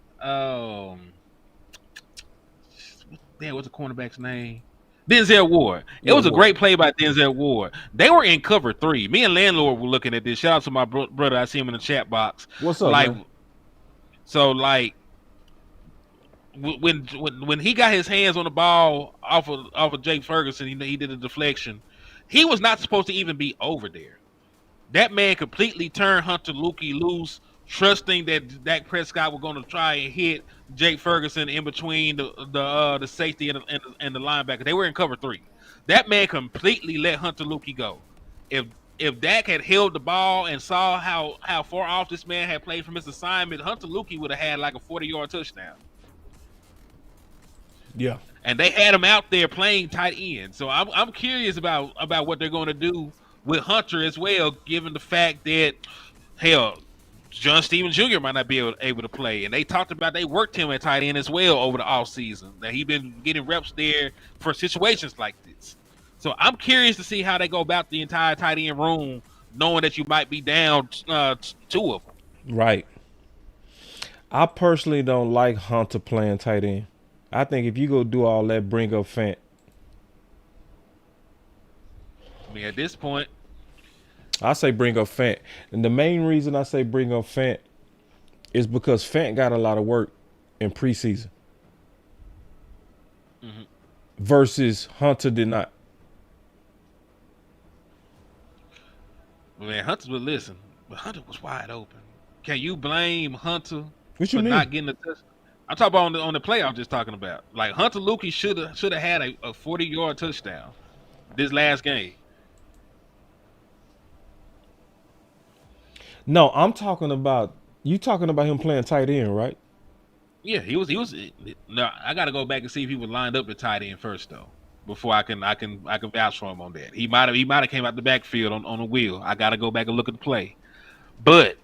Speaker 2: What's the cornerback's name? Denzel Ward. It was a great play by Denzel Ward. They were in cover 3. Me and Landlord were looking at this. Shout out to my brother. I see him in the chat box.
Speaker 1: What's up, man?
Speaker 2: So when he got his hands on the ball off of Jake Ferguson, he did a deflection. He was not supposed to even be over there. That man completely turned Hunter Lukey loose, trusting that Dak Prescott was going to try and hit Jake Ferguson in between the safety and the linebacker. They were in cover 3. That man completely let Hunter Lukey go. If Dak had held the ball and saw how far off this man had played from his assignment, Hunter Lukey would have had like a 40-yard touchdown.
Speaker 1: Yeah. And
Speaker 2: they had him out there playing tight end. So I'm curious about what they're going to do with Hunter as well, given the fact that, hell, John Stevens Jr. might not be able to play. And they talked about they worked him at tight end as well over the offseason. That he's been getting reps there for situations like this. So I'm curious to see how they go about the entire tight end room, knowing that you might be down 2 of them.
Speaker 1: Right. I personally don't like Hunter playing tight end. I think if you go do all that, bring up Fant.
Speaker 2: I mean, at this point,
Speaker 1: I say bring up Fant. And the main reason I say bring up Fant is because Fant got a lot of work in preseason. Versus Hunter did not.
Speaker 2: Man, Hunter would listen, but Hunter was wide open. Can you blame Hunter
Speaker 1: for
Speaker 2: not getting a touchdown? I'm talking about on the play I'm just talking about. Like Hunter Lukey should have had a 40-yard touchdown this last game.
Speaker 1: No, I'm talking about you talking about him playing tight end, right?
Speaker 2: Yeah, he was. He was. No, I got to go back and see if he was lined up at tight end first though. Before I can vouch for him on that. He might have came out the backfield on a wheel. I got to go back and look at the play. But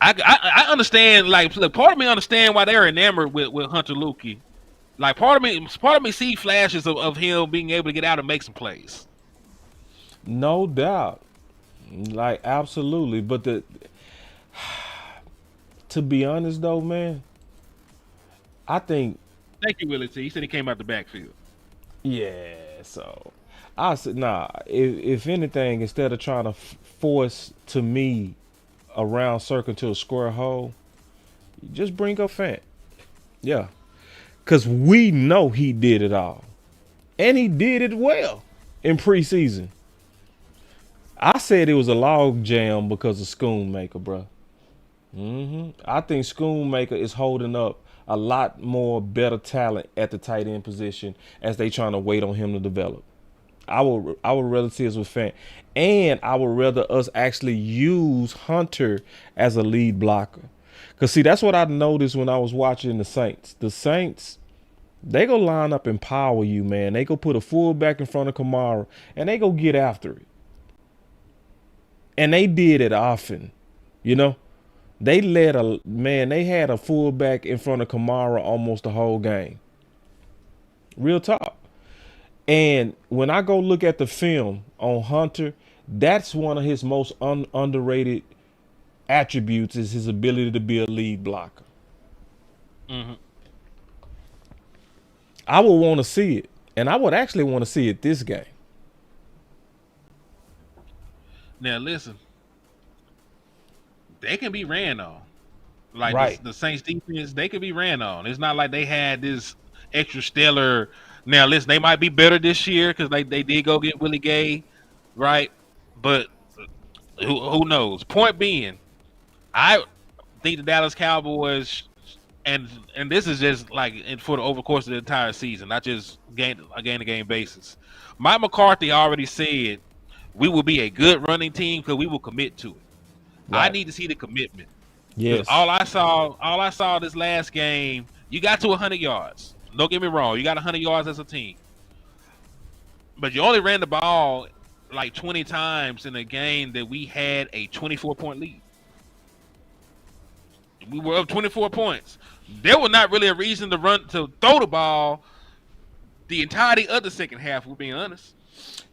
Speaker 2: I understand. Like, look, part of me understand why they're enamored with Hunter Lukey. Like, part of me see flashes of him being able to get out and make some plays.
Speaker 1: No doubt. Like absolutely. But to be honest though, man, I think
Speaker 2: Thank you, Willie T. He said he came out the backfield.
Speaker 1: yeah. So I said nah. If anything, instead of trying to force to me a round circle to a square hole, just bring up Fant. Yeah, because we know he did it all, and he did it well in preseason. I said it was a log jam because of Schoonmaker, bro. I think Schoonmaker is holding up a lot more better talent at the tight end position as they trying to wait on him to develop. I would rather see us with Fant, and I would rather us actually use Hunter as a lead blocker. Cause see, that's what I noticed when I was watching the Saints. The Saints, they go line up and power you, man. They go put a fullback in front of Kamara, and they go get after it. And they did it often, you know. They had a fullback in front of Kamara almost the whole game. Real talk. And when I go look at the film on Hunter, that's one of his most underrated attributes is his ability to be a lead blocker.
Speaker 2: Mm-hmm.
Speaker 1: I would want to see it. And I would actually want to see it this game.
Speaker 2: Now listen, they can be ran on. Like
Speaker 1: Right.
Speaker 2: the Saints defense, they can be ran on. It's not like they had this extra stellar. Now listen, they might be better this year because they did go get Willie Gay, right? But who knows? Point being, I think the Dallas Cowboys, and this is just like for the over course of the entire season, not just game to game basis. Mike McCarthy already said we will be a good running team because we will commit to it.
Speaker 1: Right.
Speaker 2: I need to see the commitment.
Speaker 1: Yes.
Speaker 2: All I saw this last game, you got to 100 yards. Don't get me wrong, you got 100 yards as a team, but you only ran the ball like 20 times in a game that we had a 24-point lead. We were up 24 points. There was not really a reason to throw the ball the entirety of the second half. If we're being honest.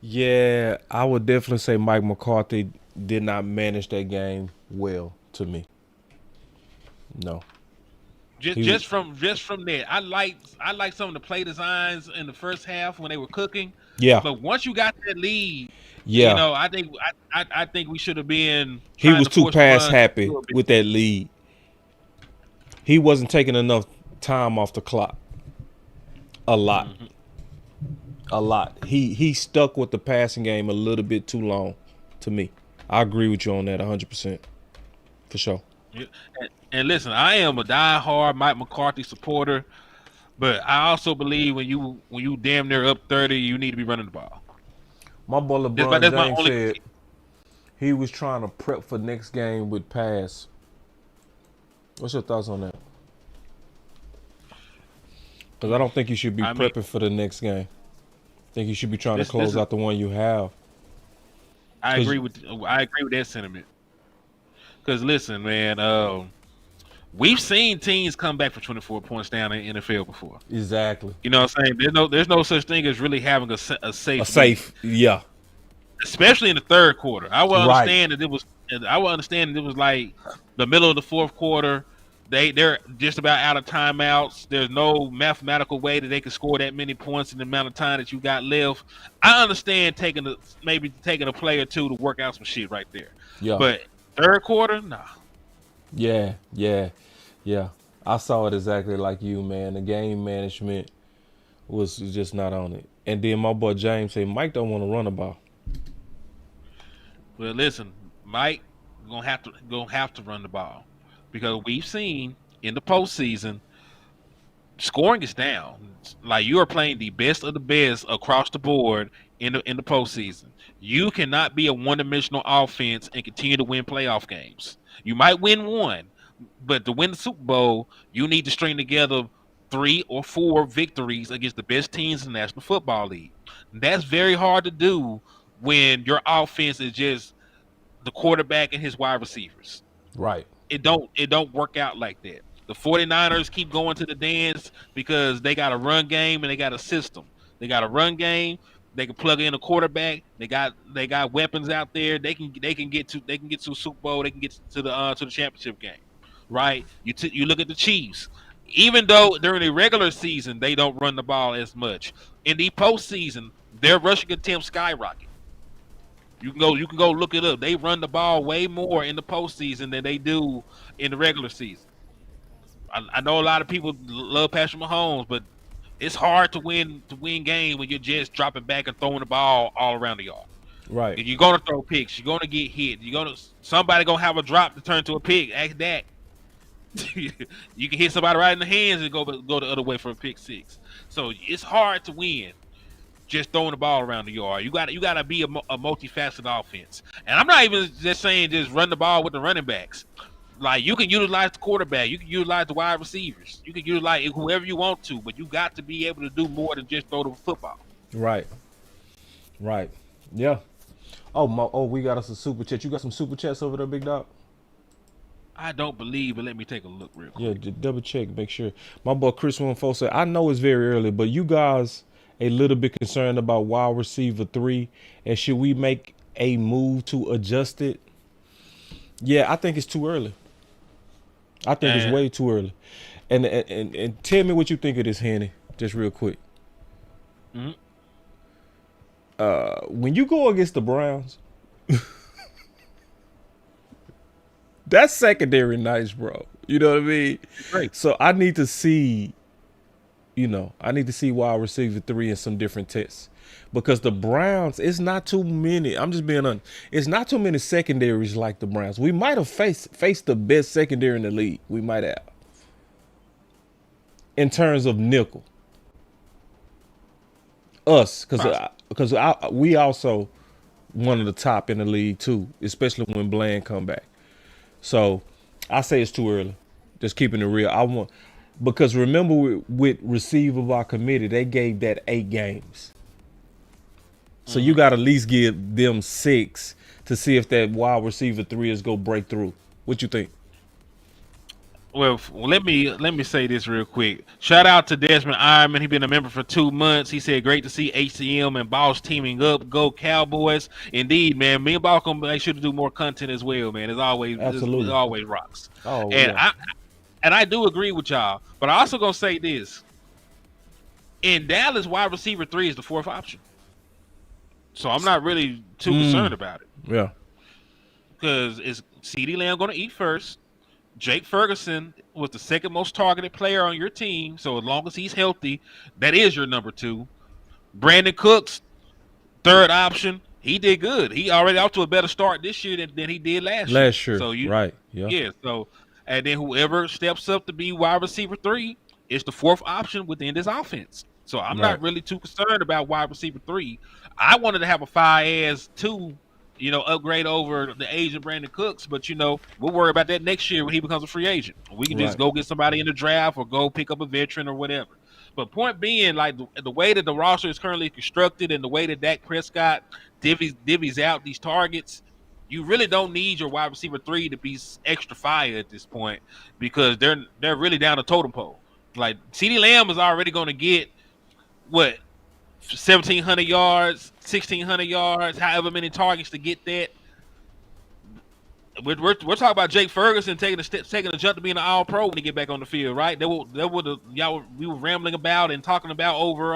Speaker 1: Yeah, I would definitely say Mike McCarthy did not manage that game well to me. No.
Speaker 2: Just from that, I like some of the play designs in the first half when they were cooking.
Speaker 1: Yeah.
Speaker 2: But once you got that lead,
Speaker 1: Yeah.
Speaker 2: I think we should have been.
Speaker 1: He was too pass happy with that lead. He wasn't taking enough time off the clock. A lot. Mm-hmm. A lot. He stuck with the passing game a little bit too long to me. I agree with you on that 100%. For sure.
Speaker 2: Yeah. And listen, I am a diehard Mike McCarthy supporter, but I also believe when you damn near up 30, you need to be running the ball.
Speaker 1: My boy LeBron James said he was trying to prep for next game with pass. What's your thoughts on that? Because I don't think you should be prepping for the next game. I think you should be trying to close out the one you have.
Speaker 2: I agree with that sentiment. Because listen, man, we've seen teams come back for 24 points down in the NFL before.
Speaker 1: Exactly.
Speaker 2: You know what I'm saying? There's no such thing as really having a safe.
Speaker 1: A safe, yeah.
Speaker 2: Especially in the third quarter. I would understand that it was like the middle of the fourth quarter. They're just about out of timeouts. There's no mathematical way that they can score that many points in the amount of time that you got left. I understand taking a play or two to work out some shit right there.
Speaker 1: Yeah.
Speaker 2: But third quarter, nah.
Speaker 1: Yeah. I saw it exactly like you, man. The game management was just not on it. And then my boy James said Mike don't want to run the ball.
Speaker 2: Well, listen, Mike gonna have to run the ball because we've seen in the postseason scoring is down. Like you are playing the best of the best across the board in the postseason. You cannot be a one-dimensional offense and continue to win playoff games. You might win one, but to win the Super Bowl, you need to string together 3 or 4 victories against the best teams in the National Football League. That's very hard to do when your offense is just the quarterback and his wide receivers.
Speaker 1: Right.
Speaker 2: It don't work out like that. The 49ers keep going to the dance because they got a run game and they got a system. They got a run game. They can plug in a quarterback. They got weapons out there. They can get to a Super Bowl. They can get to the championship game, right? You look at the Chiefs. Even though during the regular season they don't run the ball as much, in the postseason their rushing attempts skyrocket. You can go look it up. They run the ball way more in the postseason than they do in the regular season. I know a lot of people love Patrick Mahomes, but it's hard to win games when you're just dropping back and throwing the ball all around the yard.
Speaker 1: Right.
Speaker 2: And you're gonna throw picks. You're gonna get hit. Somebody gonna have a drop to turn to a pick. Ask that. You can hit somebody right in the hands and go the other way for a pick six. So it's hard to win just throwing the ball around the yard. You gotta be a multifaceted offense. And I'm not even just saying just run the ball with the running backs. Like you can utilize the quarterback, you can utilize the wide receivers, you can utilize whoever you want to, but you got to be able to do more than just throw the football.
Speaker 1: Right. Right. Yeah. We got us a super chat. You got some super chats over there, big dog?
Speaker 2: I don't believe, but let me take a look real quick.
Speaker 1: Yeah, double check, make sure. My boy Chris 14 said, I know it's very early, but you guys a little bit concerned about wide receiver 3, and should we make a move to adjust it? Yeah, I think it's too early. I think it's way too early. And tell me what you think of this, Henny, just real quick.
Speaker 2: Mm-hmm.
Speaker 1: When you go against the Browns, that's secondary nice, bro. You know what I mean?
Speaker 2: Great.
Speaker 1: So I need to see, wide receiver 3 in some different tests. Because the Browns, it's not too many. I'm just being honest. It's not too many secondaries like the Browns. We might have faced the best secondary in the league. We might have. In terms of nickel. Us. Because we also one of the top in the league too. Especially when Bland come back. So I say it's too early. Just keeping it real. Because remember with receiver by committee, they gave that 8 games. So you got to at least give them 6 to see if that wide receiver 3 is going to break through. What you think?
Speaker 2: Well, let me say this real quick. Shout out to Desmond Ironman. He's been a member for 2 months. He said, great to see HTM and Boss teaming up. Go Cowboys. Indeed, man. Me and Boss going to make sure to do more content as well, man. It always rocks.
Speaker 1: Oh,
Speaker 2: and
Speaker 1: yeah.
Speaker 2: I do agree with y'all. But I also going to say this. In Dallas, wide receiver 3 is the 4th option. So I'm not really too concerned about it.
Speaker 1: Yeah.
Speaker 2: Because is CeeDee Lamb going to eat first? Jake Ferguson was the 2nd most targeted player on your team. So as long as he's healthy, that is your number 2. Brandon Cooks, 3rd option. He did good. He already off to a better start this year than he did last year.
Speaker 1: So right. Yeah.
Speaker 2: Yeah. So and then whoever steps up to be wide receiver 3 is the 4th option within this offense. So I'm not really too concerned about wide receiver 3. I wanted to have a 5-ass 2, upgrade over the age of Brandon Cooks, but we'll worry about that next year when he becomes a free agent. We can just go get somebody in the draft or go pick up a veteran or whatever. But point being, like the way that the roster is currently constructed and the way that Dak Prescott divvies out these targets, you really don't need your wide receiver 3 to be extra fire at this point because they're really down the totem pole. Like CeeDee Lamb is already going to get what 1,700 yards, 1,600 yards, however many targets to get that. We're talking about Jake Ferguson taking a jump to being an All-Pro when he get back on the field, right? We were rambling about and talking about over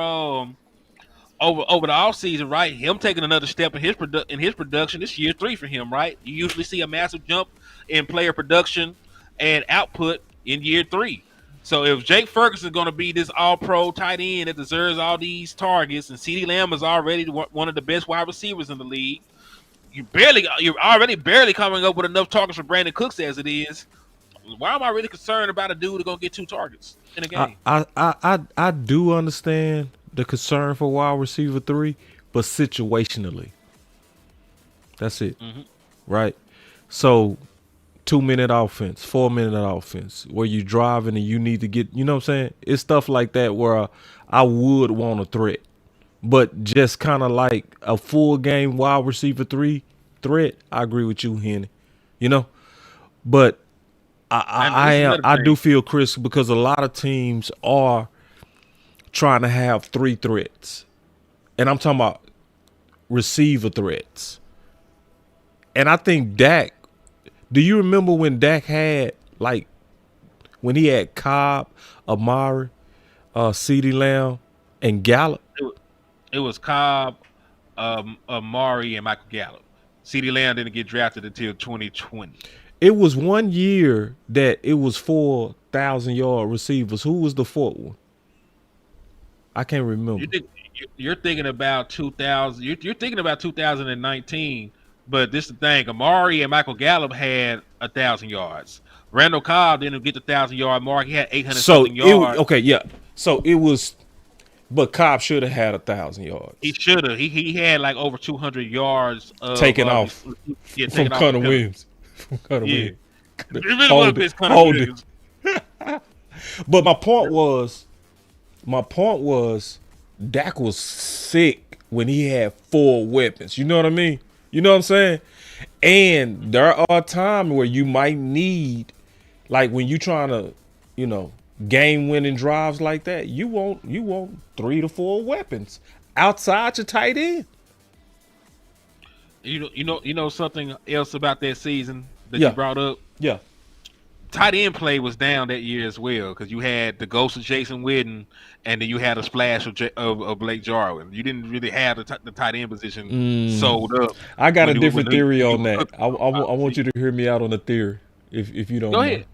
Speaker 2: the offseason, right? Him taking another step in his production. This year 3 for him, right? You usually see a massive jump in player production and output in year 3. So if Jake Ferguson is going to be this all-pro tight end that deserves all these targets, and CeeDee Lamb is already one of the best wide receivers in the league, you're already barely coming up with enough targets for Brandon Cooks as it is. Why am I really concerned about a dude who's gonna get 2 targets in a game?
Speaker 1: I do understand the concern for wide receiver 3, but situationally, that's it, right? So 2-minute offense, 4-minute offense, where you driving and you need to get, you know what I'm saying? It's stuff like that where I would want a threat, but just kind of like a full game wide receiver 3 threat. I agree with you, Henny. You know, but I do feel, Chris, because a lot of teams are trying to have 3 threats, and I'm talking about receiver threats. And I think Dak. Do you remember when Dak had, like, when he had Cobb, Amari, CeeDee Lamb, and Gallup?
Speaker 2: It was Cobb, Amari, and Michael Gallup. CeeDee Lamb didn't get drafted until 2020.
Speaker 1: It was one year that it was 4,000-yard receivers. Who was the 4th one? I can't remember.
Speaker 2: You're thinking about 2000. You're thinking about 2019. But this is the thing: Amari and Michael Gallup had 1,000 yards. Randall Cobb didn't get the 1,000-yard mark. He had 800 something yards.
Speaker 1: Okay, yeah. So it was, but Cobb should have had 1,000 yards.
Speaker 2: He should have. He had like over 200 yards
Speaker 1: taken off from Connor Williams. From Connor Williams. It really was Connor Williams. But my point was, Dak was sick when he had 4 weapons. You know what I mean? You know what I'm saying? And there are times where you might need, like when you're trying to, game-winning drives like that, you want 3 to 4 weapons outside your tight end.
Speaker 2: You know something else about that season that you brought up?
Speaker 1: Yeah.
Speaker 2: Tight end play was down that year as well because you had the ghost of Jason Witten and then you had a splash of Blake Jarwin. You didn't really have the tight end position sold up.
Speaker 1: I got a different theory on that. I want you to hear me out on the theory, if you don't mind. Go ahead.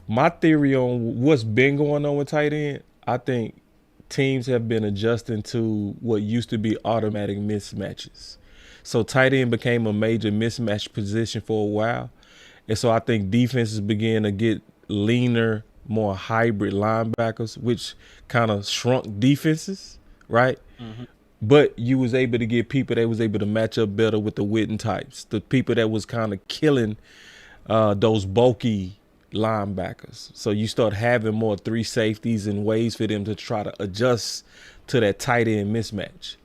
Speaker 1: My theory on what's been going on with tight end, I think teams have been adjusting to what used to be automatic mismatches. So tight end became a major mismatch position for a while. And so I think defenses began to get leaner, more hybrid linebackers, which kind of shrunk defenses, right? Mm-hmm. But you was able to get people that was able to match up better with the Witten types, the people that was kind of killing those bulky linebackers. So you start having more 3 safeties and ways for them to try to adjust to that tight end mismatch,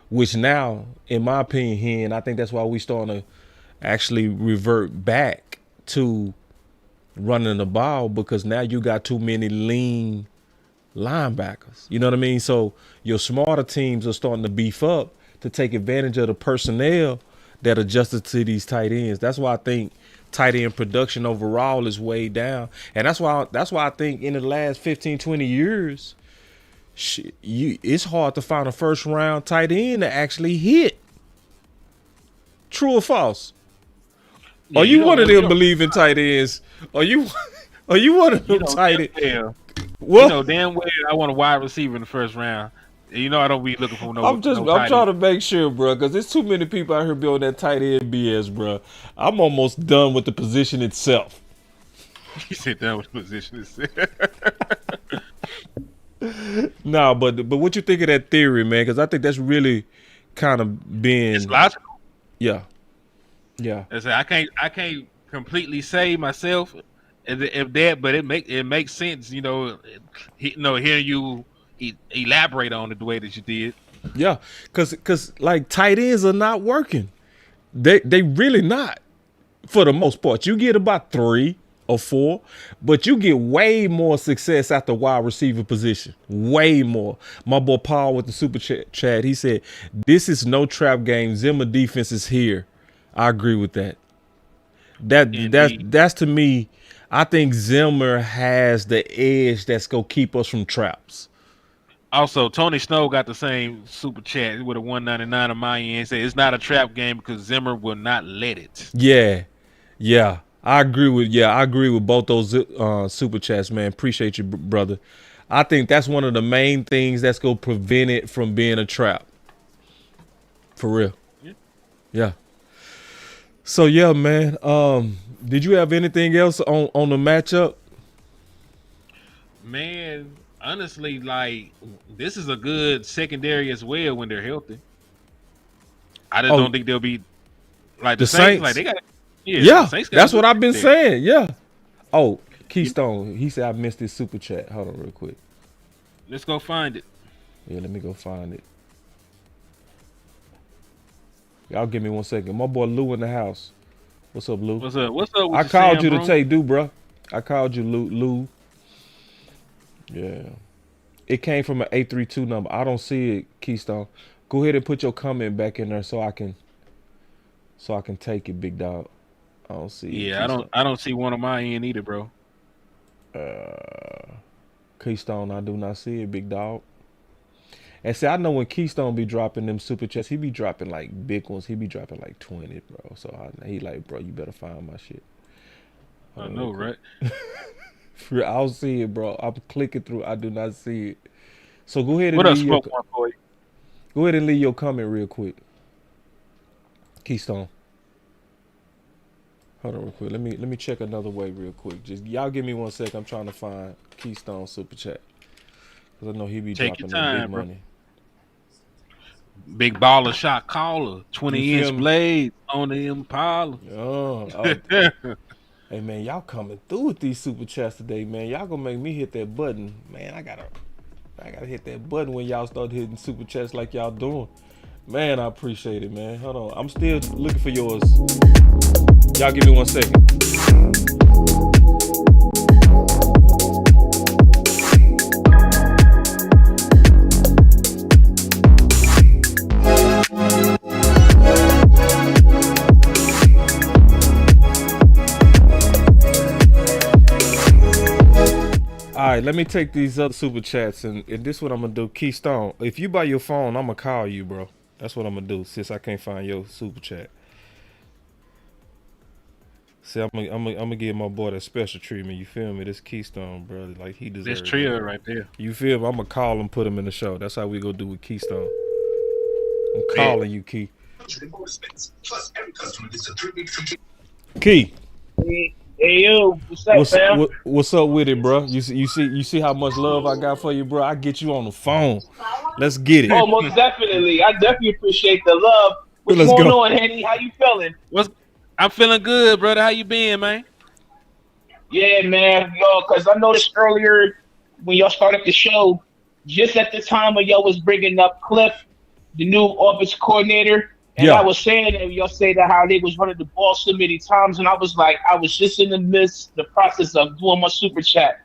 Speaker 1: which now, in my opinion, I think that's why we starting to actually revert back to running the ball, because now you got too many lean linebackers. You know what I mean? So your smarter teams are starting to beef up to take advantage of the personnel that adjusted to these tight ends. That's why I think tight end production overall is way down. And that's why I think in the last 15, 20 years, it's hard to find a first-round tight end to actually hit. True or false? Yeah, are you one of them believing tight ends? Are you one of them tight ends?
Speaker 2: Well, damn well I want a wide receiver in the first round. I don't be looking for no.
Speaker 1: I'm trying to make sure, bro, because there's too many people out here building that tight end BS, bro. I'm almost done with the position itself.
Speaker 2: You said done with the position itself.
Speaker 1: Nah, but what you think of that theory, man? Because I think that's really kind of been.
Speaker 2: It's logical.
Speaker 1: Yeah.
Speaker 2: I can't completely say myself if that, but it makes sense. Hearing you elaborate on it the way that you did.
Speaker 1: Yeah, because like tight ends are not working. They really not, for the most part. You get about 3 or 4, but you get way more success at the wide receiver position. Way more. My boy Paul with the super chat, he said, "This is no trap game. Zimmer defense is here." I agree with that. That's to me. I think Zimmer has the edge that's gonna keep us from traps.
Speaker 2: Also, Tony Snow got the same super chat with a 199 on my end. Said it's not a trap game because Zimmer will not let it.
Speaker 1: Yeah. I agree with both those super chats, man. Appreciate you, brother. I think that's one of the main things that's gonna prevent it from being a trap. For real. Yeah. So yeah, man. Did you have anything else on the matchup?
Speaker 2: Man, honestly, like this is a good secondary as well when they're healthy. I just
Speaker 1: Oh,
Speaker 2: don't think they'll be like the
Speaker 1: the
Speaker 2: Saints. Like
Speaker 1: Saints.
Speaker 2: they got, yeah, the
Speaker 1: Yeah,
Speaker 2: Saints got a
Speaker 1: that's
Speaker 2: good
Speaker 1: what I've been
Speaker 2: secondary.
Speaker 1: saying. Yeah. Oh,
Speaker 2: You-
Speaker 1: Keystone. He said I missed his super chat. Hold on, real quick.
Speaker 2: Let's go find it.
Speaker 1: Yeah, let me go find it. Y'all give me 1 second. My boy Lou in the house. What's up, Lou?
Speaker 2: What's up? What's up with
Speaker 1: I
Speaker 2: you,
Speaker 1: called
Speaker 2: Sam,
Speaker 1: you to
Speaker 2: bro?
Speaker 1: take do, bro. I called you, Lou. Yeah. It came from an 832 number. I don't see it, Keystone. Go ahead and put your comment back in there so I can take it, big dog. I don't see it,
Speaker 2: Yeah,
Speaker 1: Keystone.
Speaker 2: I don't see one on my end either, bro.
Speaker 1: Keystone, I do not see it, big dog. And see, I know when Keystone be dropping them super chats, he be dropping like big ones. He be dropping like 20, bro. So he like, bro, you better find my shit.
Speaker 2: I know, right?
Speaker 1: I don't see it, bro. I'm clicking through. I do not see it. So go ahead and
Speaker 2: What up,
Speaker 1: leave your
Speaker 2: smoke one for you?
Speaker 1: go ahead and leave your comment real quick. Keystone. Hold on real quick. Let me check another way real quick. Just y'all give me 1 second. I'm trying to find Keystone super chat. Cause I know he be
Speaker 2: Take your
Speaker 1: dropping that big
Speaker 2: time, bro.
Speaker 1: money.
Speaker 2: Big baller shot caller,
Speaker 1: You
Speaker 2: 20-inch
Speaker 1: feel me?
Speaker 2: blades on the Impala.
Speaker 1: Oh, hey man, y'all coming through with these super chats today, man. Y'all gonna make me hit that button, man. I gotta hit that button when y'all start hitting super chats like y'all doing. Man, I appreciate it, man. Hold on, I'm still looking for yours. Y'all give me 1 second. All right, let me take these other super chats and this is what I'm gonna do. Keystone, if you buy your phone, I'm gonna call you, bro. That's what I'm gonna do since I can't find your super chat. See, I'm gonna give my boy that special treatment. You feel me? This Keystone, bro, like he
Speaker 2: This
Speaker 1: deserves
Speaker 2: trio
Speaker 1: it.
Speaker 2: right there.
Speaker 1: You feel me? I'm gonna call him, put him in the show. That's how we gonna do with Keystone. I'm
Speaker 2: Bet.
Speaker 1: calling you, Key. Key,
Speaker 3: Hey yo, what's up, fam?
Speaker 1: what's up with it, bro? You see how much love I got for you, bro. I get you on the phone. Let's get it.
Speaker 3: Oh, most definitely. I definitely appreciate the love. What's
Speaker 1: Let's
Speaker 3: going
Speaker 1: go.
Speaker 3: on, Henny? How you feeling?
Speaker 2: What's I'm feeling good, brother. How you been, man?
Speaker 3: Yeah, man. Yo, because I noticed earlier when y'all started the show, just at the time when y'all was bringing up Cliff, the new office coordinator, and I
Speaker 1: Yeah.
Speaker 3: was saying that y'all say that how they was running the ball so many times, and I was like, I was just in the process of doing my super chat.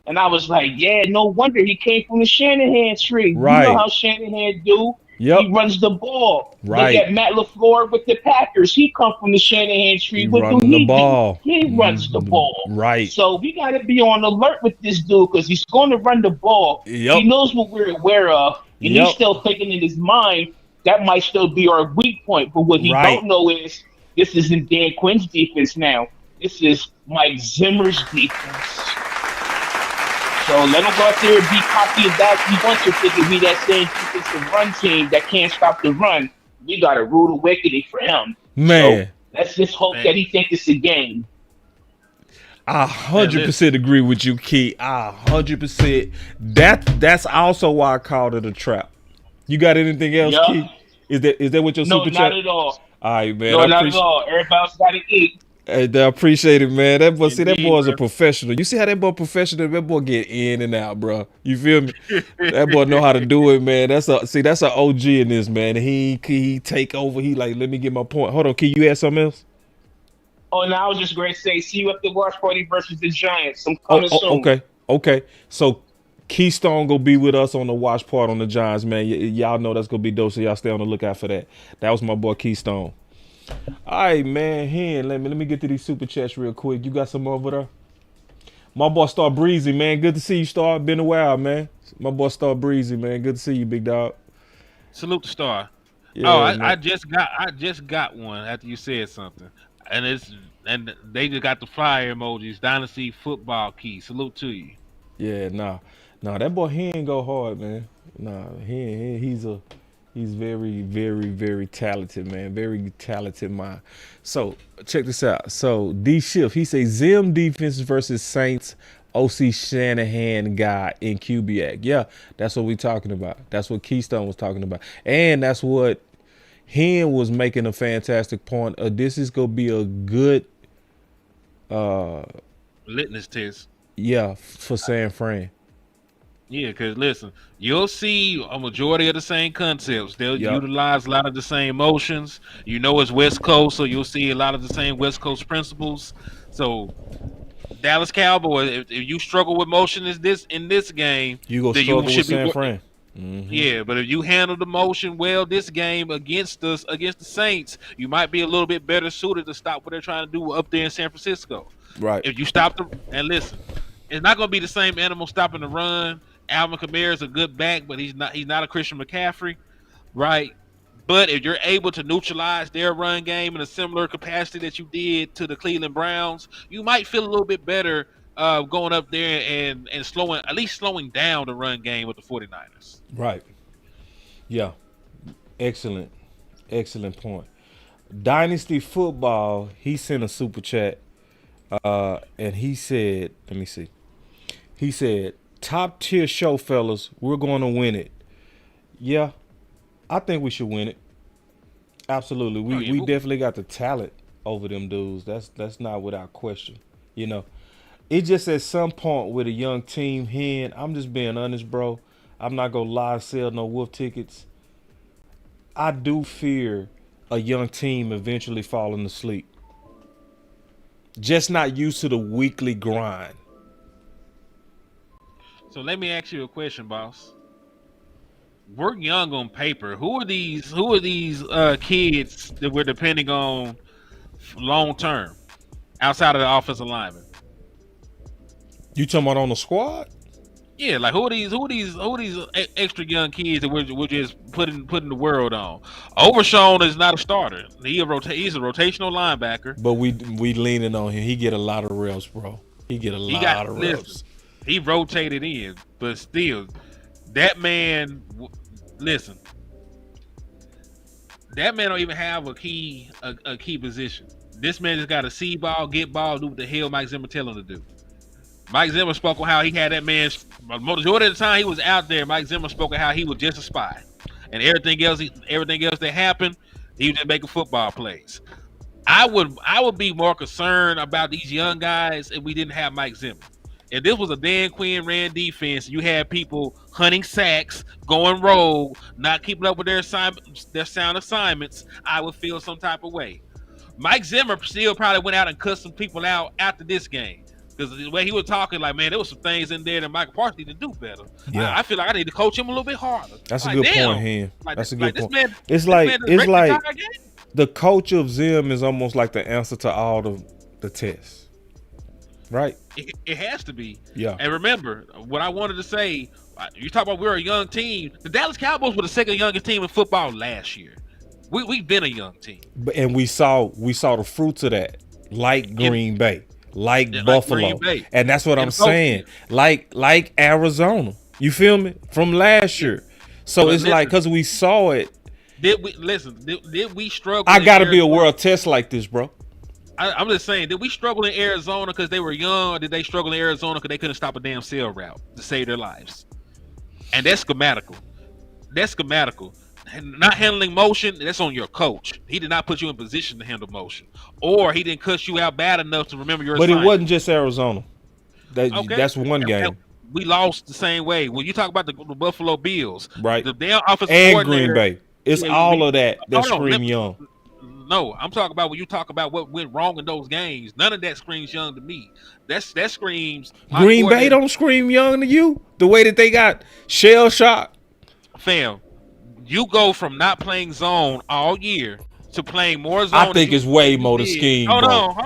Speaker 3: And I was like, yeah, no wonder he came from the Shanahan tree. You know
Speaker 1: Right.
Speaker 3: how Shanahan do. He
Speaker 1: Yep.
Speaker 3: runs the ball. Look
Speaker 1: Right.
Speaker 3: at Matt LaFleur with the Packers. He come from the Shanahan tree.
Speaker 1: You
Speaker 3: What do
Speaker 1: running the
Speaker 3: he do?
Speaker 1: ball.
Speaker 3: He runs the ball.
Speaker 1: Right.
Speaker 3: So we got to be on alert with this dude because he's going to run the ball.
Speaker 1: Yep.
Speaker 3: He knows what we're aware of, and he's
Speaker 1: Yep.
Speaker 3: still thinking in his mind that might still be our weak point. But what he
Speaker 1: Right.
Speaker 3: don't know is this isn't Dan Quinn's defense now. This is Mike Zimmer's defense. So let him go out there and be cocky and bad if he wants to think it'll be that same defensive run team that can't stop the run. We got a rude awakening for him. So
Speaker 1: Man,
Speaker 3: let's just hope
Speaker 2: Man,
Speaker 3: that he thinks it's a game.
Speaker 1: I
Speaker 2: man, listen.
Speaker 1: 100% agree with you, Key. I 100%. That's also why I called it a trap. You got anything else,
Speaker 3: Yup.
Speaker 1: Key? Is that what your
Speaker 3: No,
Speaker 1: super
Speaker 3: not
Speaker 1: chat?
Speaker 3: at all.
Speaker 1: All right, man.
Speaker 3: No,
Speaker 1: I
Speaker 3: not at
Speaker 1: appreciate.
Speaker 3: all. Everybody's got to eat.
Speaker 1: I appreciate it, man. That boy, see, that
Speaker 2: Indeed,
Speaker 1: boy's a
Speaker 2: bro.
Speaker 1: professional. You see how that boy professional? That boy get in and out, bro. You feel me? That boy know how to do it, man. That's an OG in this, man. He take over. He like, let me get my point. Hold on, Key, you had something else?
Speaker 3: Oh, now I was just going to say, see you at the watch party versus the Giants. I'm coming soon.
Speaker 1: Okay. So Keystone gonna be with us on the watch part on the Giants, man. Y'all know that's gonna be dope. So y'all stay on the lookout for that. That was my boy Keystone. All right, man. Let me get to these super chats real quick. You got some over there? My boy Star Breezy, man. Good to see you, Star. Been a while, man. My boy Star Breezy, man. Good to see you, big dog.
Speaker 2: Salute the star. Oh,
Speaker 1: Yeah, man.
Speaker 2: I just got one after you said something. And they just got the fire emojis. Dynasty football key. Salute to you.
Speaker 1: Yeah, nah. That boy he ain't go hard, man. Nah, he's He's very, very, very talented, man. Very talented mind. So check this out. So D Shift, he says Zim defense versus Saints OC Shanahan guy in QB Act. Yeah, that's what we talking about. That's what Keystone was talking about. And that's what Hen was making a fantastic point. This is gonna be a good
Speaker 2: litmus test.
Speaker 1: Yeah, for San Fran.
Speaker 2: Yeah, because listen, you'll see a majority of the same concepts. They'll utilize a lot of the same motions. You know, it's West Coast, so you'll see a lot of the same West Coast principles. So, Dallas Cowboys, if you struggle with motion in this game,
Speaker 1: you go struggle with San Fran.
Speaker 2: Mm-hmm. Yeah, but if you handle the motion well this game against the Saints, you might be a little bit better suited to stop what they're trying to do up there in San Francisco.
Speaker 1: Right.
Speaker 2: If you stop and listen, it's not going to be the same animal stopping the run. Alvin Kamara is a good back, but he's not a Christian McCaffrey, right? But if you're able to neutralize their run game in a similar capacity that you did to the Cleveland Browns, you might feel a little bit better going up there and slowing down the run game with the 49ers.
Speaker 1: Right. Yeah. Excellent point. Dynasty Football, he sent a super chat, and he said, let me see. He said, top tier show, fellas. We're going to win it. Yeah, I think we should win it. Absolutely. We definitely got the talent over them dudes. That's not without question. You know, it just at some point with a young team, Hen, I'm just being honest, bro. I'm not going to lie, sell no wolf tickets. I do fear a young team eventually falling asleep. Just not used to the weekly grind.
Speaker 2: So let me ask you a question, boss. We're young on paper. Who are these kids that we're depending on long term outside of the offensive lineman?
Speaker 1: You talking about on the squad?
Speaker 2: Yeah, like who are these extra young kids that we're just putting the world on? Overshown is not a starter. He's a rotational linebacker.
Speaker 1: But we leaning on him. He get a lot of reps, bro. He get a lot of reps.
Speaker 2: He rotated in, but still, that man. Listen, that man don't even have a key position. This man just got to see ball, get ball, do what the hell Mike Zimmer tell him to do. Mike Zimmer spoke on how he had that man. Majority of the time he was out there, Mike Zimmer spoke on how he was just a spy, and everything else that happened, he was just making football plays. I would be more concerned about these young guys if we didn't have Mike Zimmer. If this was a Dan Quinn ran defense, you had people hunting sacks, going rogue, not keeping up with their sound assignments, I would feel some type of way. Mike Zimmer still probably went out and cussed some people out after this game. Because the way he was talking, like, man, there was some things in there that Michael Parsons need to do better. Yeah. I feel like I need to coach him a little bit harder.
Speaker 1: That's a good point, Hen. That's a good point. It's like the coach of Zim is almost like the answer to all the tests. Right?
Speaker 2: It has to be.
Speaker 1: Yeah.
Speaker 2: And remember, what I wanted to say, you talk about we're a young team. The Dallas Cowboys were the second youngest team in football last year. We've been a young team.
Speaker 1: And we saw the fruits of that, like Green Bay. Like Buffalo, and that's what I'm saying. Like Arizona, you feel me? From last year, so it's like because we saw it.
Speaker 2: Did we struggle?
Speaker 1: I got to be a world test like this, bro.
Speaker 2: I'm just saying, did we struggle in Arizona because they were young, or did they struggle in Arizona because they couldn't stop a damn sail route to save their lives? And that's schematical. And not handling motion, that's on your coach. He did not put you in position to handle motion. Or he didn't cuss you out bad enough to remember your assignment.
Speaker 1: But it wasn't just Arizona. That's one game.
Speaker 2: We lost the same way. When you talk about the Buffalo Bills,
Speaker 1: right?
Speaker 2: The damn offensive
Speaker 1: and
Speaker 2: coordinator,
Speaker 1: Green Bay. It's all of that scream young.
Speaker 2: No, I'm talking about when you talk about what went wrong in those games. None of that screams young to me. That screams
Speaker 1: Green Bay don't scream young to you. The way that they got shell shock.
Speaker 2: Fam, you go from not playing zone all year to playing more zone.
Speaker 1: I think it's way more the scheme.
Speaker 2: Hold on.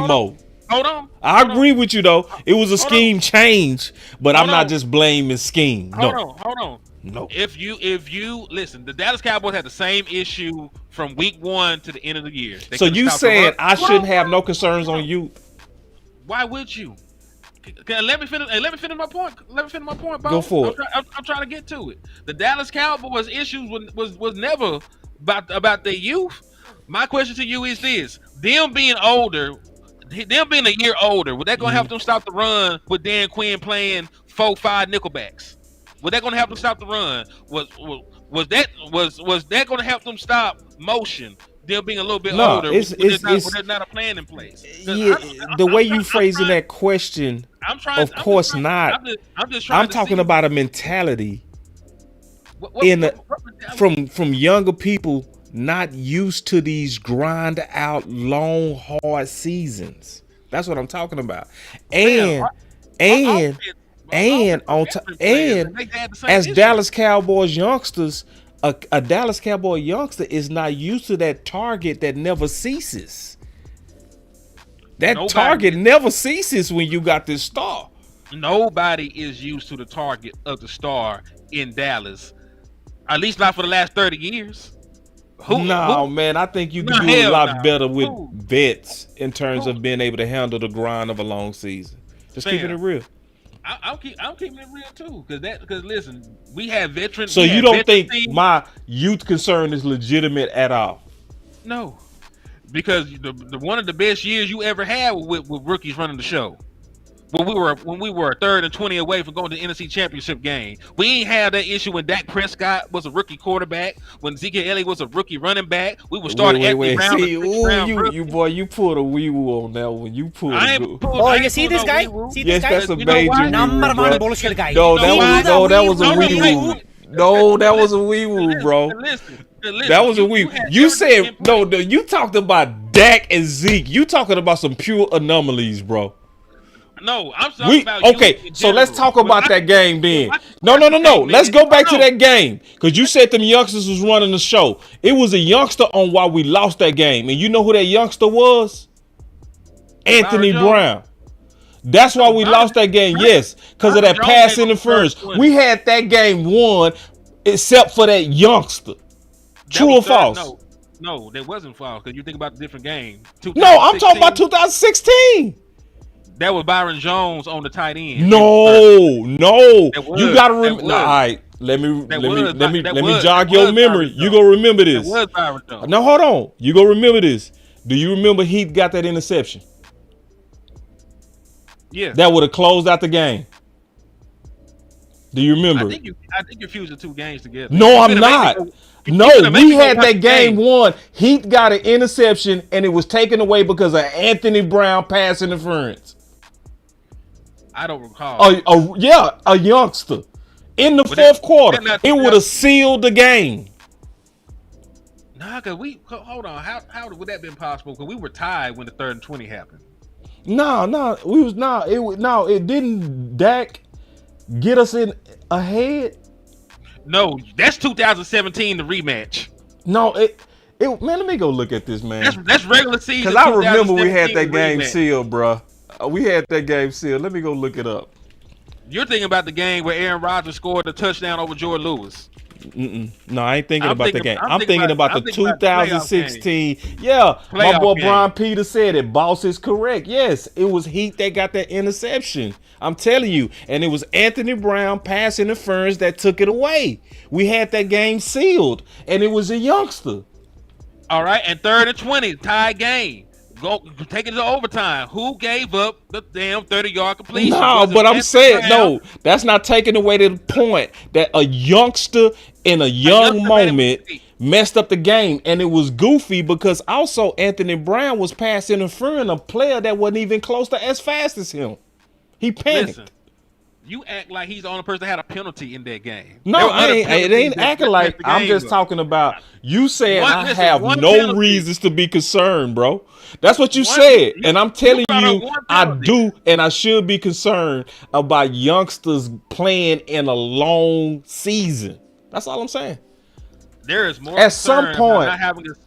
Speaker 1: More.
Speaker 2: Hold on.
Speaker 1: I agree with you though. It was a scheme change, but I'm not just blaming scheme.
Speaker 2: Hold on.
Speaker 1: No.
Speaker 2: If you listen, the Dallas Cowboys had the same issue from week 1 to the end of the year.
Speaker 1: So you saying I shouldn't have no concerns on you?
Speaker 2: Why would you? Let me finish. Let me finish my point. Boss.
Speaker 1: Go for it.
Speaker 2: I'm trying to get to it. The Dallas Cowboys' issues was never about their youth. My question to you is this: them being older, them being a year older, would that gonna help them stop the run with Dan Quinn playing 4-5 nickelbacks? Was that gonna help them stop the run? Was that gonna help them stop motion? Them being a little bit older,
Speaker 1: it's
Speaker 2: there's not a plan in place.
Speaker 1: Yeah, the way you phrasing that question, of course not.
Speaker 2: I'm just trying.
Speaker 1: I'm talking about a mentality from younger people not used to these grind out long hard seasons. That's what I'm talking about. And as Dallas Cowboys youngsters, a Dallas Cowboy youngster is not used to that target that never ceases. Target never ceases when you got this star.
Speaker 2: Nobody is used to the target of the star in Dallas. At least not for the last 30 years.
Speaker 1: Man, I think you can do a lot better with vets in terms of being able to handle the grind of a long season. Just keeping it real.
Speaker 2: I'm keeping it real too, because listen, we have veterans.
Speaker 1: So you don't think my youth concern is legitimate at all?
Speaker 2: No, because the one of the best years you ever had with rookies running the show. When we were 3rd and 20 away from going to the NFC Championship game, we ain't had that issue when Dak Prescott was a rookie quarterback, when Zeke Elliott was a rookie running back. We were starting Anthony Brown. See,
Speaker 1: you pulled a wee woo on that one. You pulled.
Speaker 4: You see this guy?
Speaker 1: Yes, that's a major
Speaker 4: number one bullshit guy.
Speaker 1: No, that was a wee woo. No, that was a wee woo, bro.
Speaker 2: Listen,
Speaker 1: that was a wee woo. You said no. You talked about Dak and Zeke. You talking about some pure anomalies, bro.
Speaker 2: I'm talking about you.
Speaker 1: So let's talk about that game then. No. Let's go back to that game, because you said them youngsters was running the show. It was a youngster on why we lost that game, and you know who that youngster was? Anthony Brown. That's why we lost that game. Yes, because of that pass interference. We had that game won, except for that youngster. True or false?
Speaker 2: No, that wasn't false, because you think about the different game.
Speaker 1: No, I'm talking about 2016.
Speaker 2: That was Byron Jones on the tight end.
Speaker 1: No. You gotta remember. All right, let me jog your memory. You gonna remember this.
Speaker 2: It was Byron Jones.
Speaker 1: Now hold on. You gonna remember this. Do you remember he got that interception?
Speaker 2: Yeah.
Speaker 1: That would have closed out the game. Do you remember?
Speaker 2: I think you're fusing two games together.
Speaker 1: No, I'm not. No, we had that game won. Heat got an interception, and it was taken away because of Anthony Brown pass interference.
Speaker 2: I don't recall.
Speaker 1: A youngster in the fourth quarter. It would have sealed the game.
Speaker 2: Nah, cause hold on. How would that been possible? Because we were tied when the 3rd and 20 happened.
Speaker 1: It didn't. Dak get us in ahead.
Speaker 2: No, that's 2017, the rematch.
Speaker 1: No, man, let me go look at this, man.
Speaker 2: That's regular season.
Speaker 1: Because I remember we had that game sealed, bro. We had that game sealed. Let me go look it up.
Speaker 2: You're thinking about the game where Aaron Rodgers scored a touchdown over Jordan Lewis.
Speaker 1: No, I ain't thinking about the game. I'm thinking about the 2016. Yeah, my boy Brian Peter said it. Boss is correct. Yes, it was Heat that got that interception. I'm telling you. And it was Anthony Brown pass interference that took it away. We had that game sealed, and it was a youngster.
Speaker 2: All right, and 3rd and 20, tie game. Go take it to overtime. Who gave up the damn 30-yard completion?
Speaker 1: No, but I'm saying, no, that's not taking away the point that a youngster in a young moment messed up the game. And it was goofy because also Anthony Brown was pass interfering a player that wasn't even close to as fast as him. He panicked.
Speaker 2: Listen, you act like he's the only person that had a penalty in that game.
Speaker 1: No, it ain't acting like. I'm just talking about you saying I have no reasons to be concerned, bro. That's what you said. And I'm telling you, I do, and I should be concerned about youngsters playing in a long season. That's all I'm saying.
Speaker 2: There is more
Speaker 1: at some point.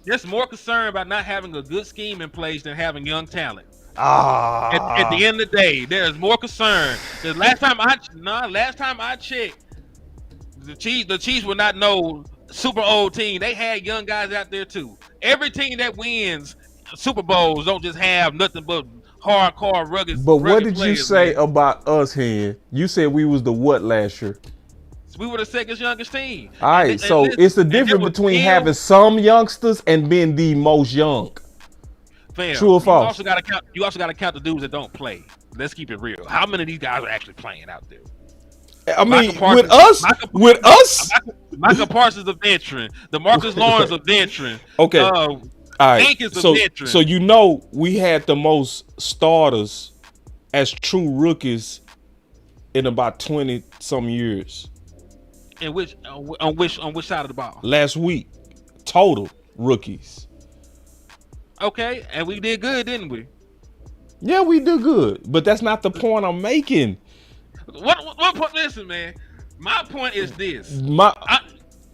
Speaker 2: There's more concern about not having a good scheme in place than having young talent. At the end of the day, there is more concern. The last time I checked, the Chiefs were not no super old team. They had young guys out there too. Every team that wins Super Bowls don't just have nothing but hardcore rugged.
Speaker 1: But what did you
Speaker 2: players,
Speaker 1: say
Speaker 2: man.
Speaker 1: about us, Hen? You said we was the what last year?
Speaker 2: We were the second youngest team.
Speaker 1: All right, so it's the difference between having some youngsters and being the most young.
Speaker 2: Fam,
Speaker 1: True or false?
Speaker 2: You also gotta count the dudes that don't play. Let's keep it real. How many of these guys are actually playing out there?
Speaker 1: I mean, with us,
Speaker 2: Michael Parsons a veteran. DeMarcus Lawrence a veteran.
Speaker 1: Okay. All right.
Speaker 2: Veteran.
Speaker 1: So you know we had the most starters as true rookies in about 20 some years.
Speaker 2: And on which side of the ball?
Speaker 1: Last week, total rookies.
Speaker 2: Okay, and we did good, didn't we?
Speaker 1: Yeah, we do good, but that's not the point I'm making.
Speaker 2: What point? Listen, man. My point is this.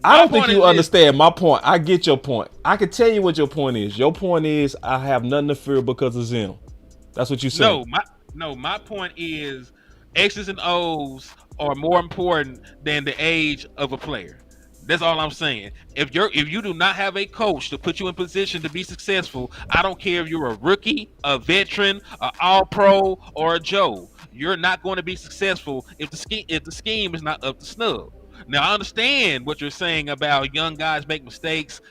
Speaker 1: I don't think you understand my point. I get your point. I can tell you what your point is. Your point is I have nothing to fear because of Zim. That's what you said.
Speaker 2: My point is X's and O's are more important than the age of a player. That's all I'm saying. If you do not have a coach to put you in position to be successful, I don't care if you're a rookie, a veteran, an all-pro, or a Joe. You're not going to be successful if the scheme is not up to snub. Now I understand what you're saying about young guys make mistakes.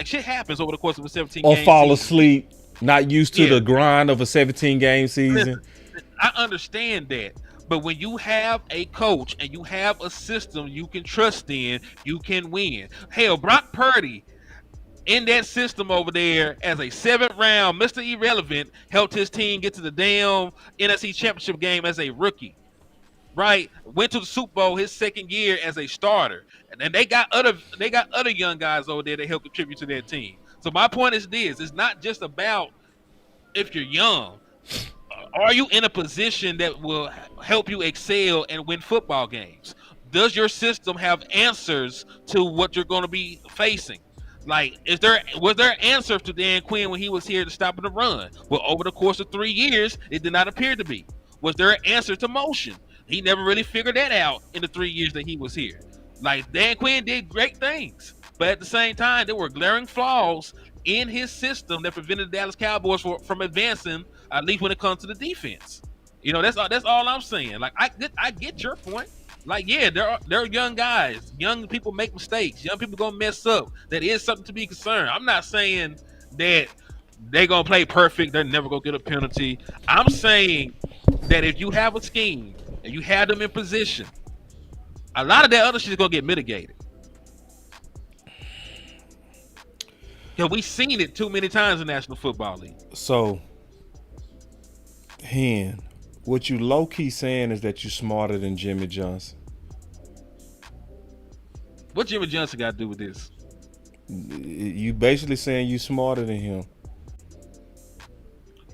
Speaker 2: Shit happens over the course of a 17 game
Speaker 1: or fall
Speaker 2: season.
Speaker 1: asleep, not used to the grind of a 17 game season.
Speaker 2: I understand that. But when you have a coach and you have a system you can trust in, you can win. Hell, Brock Purdy in that system over there as a 7th round Mr. Irrelevant helped his team get to the damn NFC Championship game as a rookie. Right? Went to the Super Bowl his second year as a starter. And then they got other young guys over there that help contribute to their team. So my point is this, it's not just about if you're young. Are you in a position that will help you excel and win football games? Does your system have answers to what you're going to be facing? Like, was there answers to Dan Quinn when he was here to stop the run? Well, over the course of 3 years, it did not appear to be. Was there an answer to motion? He never really figured that out in the 3 years that he was here. Like, Dan Quinn did great things, but at the same time, there were glaring flaws in his system that prevented the Dallas Cowboys from advancing, at least when it comes to the defense. You know, that's all I'm saying. Like, I get your point. Like, yeah, there are young guys. Young people make mistakes. Young people gonna mess up. That is something to be concerned. I'm not saying that they're gonna play perfect. They're never gonna get a penalty. I'm saying that if you have a scheme and you have them in position, a lot of that other shit is gonna get mitigated. Because we've seen it too many times in the National Football League.
Speaker 1: So, Hen, what you low-key saying is that you're smarter than Jimmy Johnson.
Speaker 2: What Jimmy Johnson got to do with this?
Speaker 1: You basically saying you smarter than him.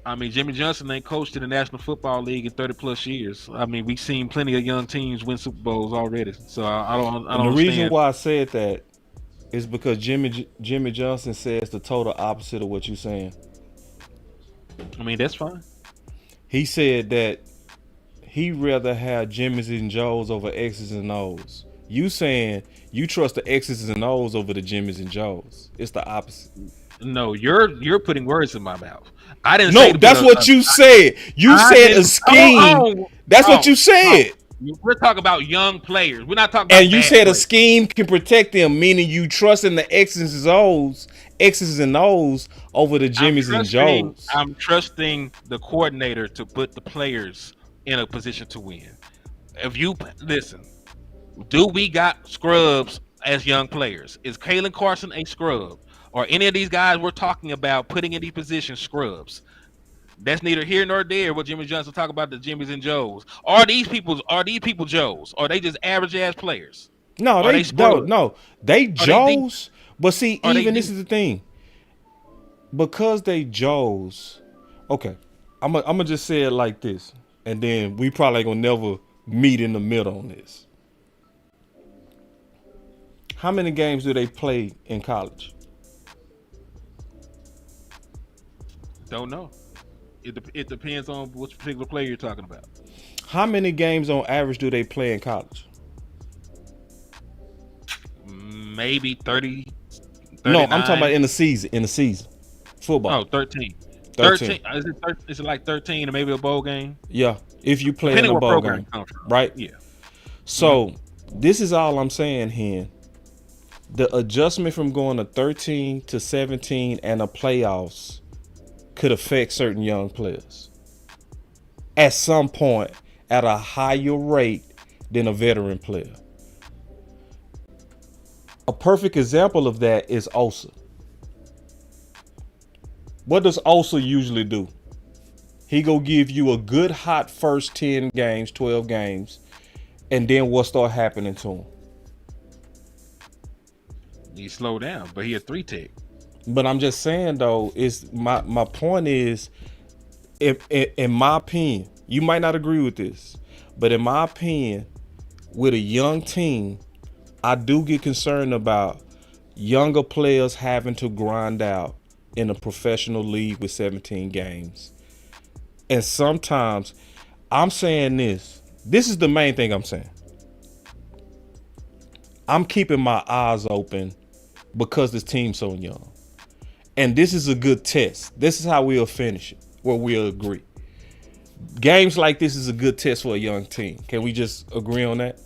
Speaker 2: I mean, Jimmy Johnson ain't coached in the National Football League in 30-plus years. I mean, we've seen plenty of young teams win Super Bowls already. So I don't understand.
Speaker 1: The reason why I said that is because Jimmy Johnson says the total opposite of what you're saying.
Speaker 2: I mean, that's fine.
Speaker 1: He said that he'd rather have Jimmys and Joes over X's and O's. You saying you trust the X's and O's over the Jimmys and Joes. It's the opposite.
Speaker 2: No, you're putting words in my mouth. I didn't.
Speaker 1: No, that's what you said. You said a scheme. That's what you said.
Speaker 2: We're talking about young players. We're not talking about.
Speaker 1: And you said a scheme can protect them, meaning you trust in the X's and O's over the Jimmys and Joes.
Speaker 2: I'm trusting the coordinator to put the players in a position to win. If you listen, do we got scrubs as young players? Is Kalen Carson a scrub? Or any of these guys we're talking about putting in these positions scrubs? That's neither here nor there what Jimmy Johnson talk about the Jimmys and Joes. Are these people Joes? Or are they just average ass players?
Speaker 1: No, they Joes. But see, even this is the thing. Because they Joes, okay, I'm gonna just say it like this, and then we probably gonna never meet in the middle on this. How many games do they play in college?
Speaker 2: Don't know. It depends on which particular player you're talking about.
Speaker 1: How many games on average do they play in college?
Speaker 2: Maybe 30.
Speaker 1: No, I'm talking about in the season. Football.
Speaker 2: Oh, 13.
Speaker 1: 13.
Speaker 2: Is it like 13 or maybe a bowl game?
Speaker 1: Yeah, if you play in
Speaker 2: Depending
Speaker 1: a
Speaker 2: what
Speaker 1: bowl
Speaker 2: program
Speaker 1: game,
Speaker 2: it comes from.
Speaker 1: right?
Speaker 2: Yeah.
Speaker 1: So this is all I'm saying here. The adjustment from going to 13 to 17 and the playoffs could affect certain young players at some point at a higher rate than a veteran player. A perfect example of that is Osa. What does Osa usually do? He go give you a good hot first 10 games, 12 games, and then what start happening to him?
Speaker 2: He slowed down, but he had 3 tech.
Speaker 1: But I'm just saying though, is my point is, in my opinion, you might not agree with this, but in my opinion, with a young team, I do get concerned about younger players having to grind out in a professional league with 17 games. And sometimes I'm saying this is the main thing I'm saying. I'm keeping my eyes open because this team's so young. And this is a good test. This is how we'll finish it, where we'll agree. Games like this is a good test for a young team. Can we just agree on that?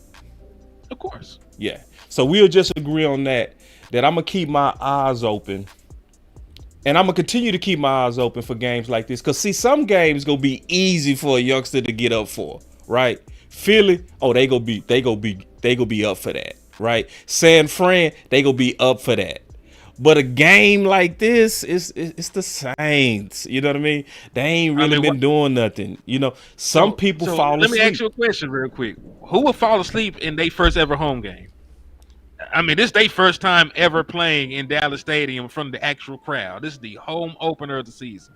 Speaker 2: Of course.
Speaker 1: Yeah. So we'll just agree on that I'm going to keep my eyes open. And I'm going to continue to keep my eyes open for games like this. Because, see, some games going to be easy for a youngster to get up for, right? Philly, oh, they going to be up for that, right? San Fran, they going to be up for that. But a game like this, it's the Saints. You know what I mean? They ain't really been doing nothing. You know, some people fall asleep.
Speaker 2: Let me ask you a question real quick. Who would fall asleep in their first ever home game? I mean, this is their first time ever playing in Dallas Stadium from the actual crowd. This is the home opener of the season.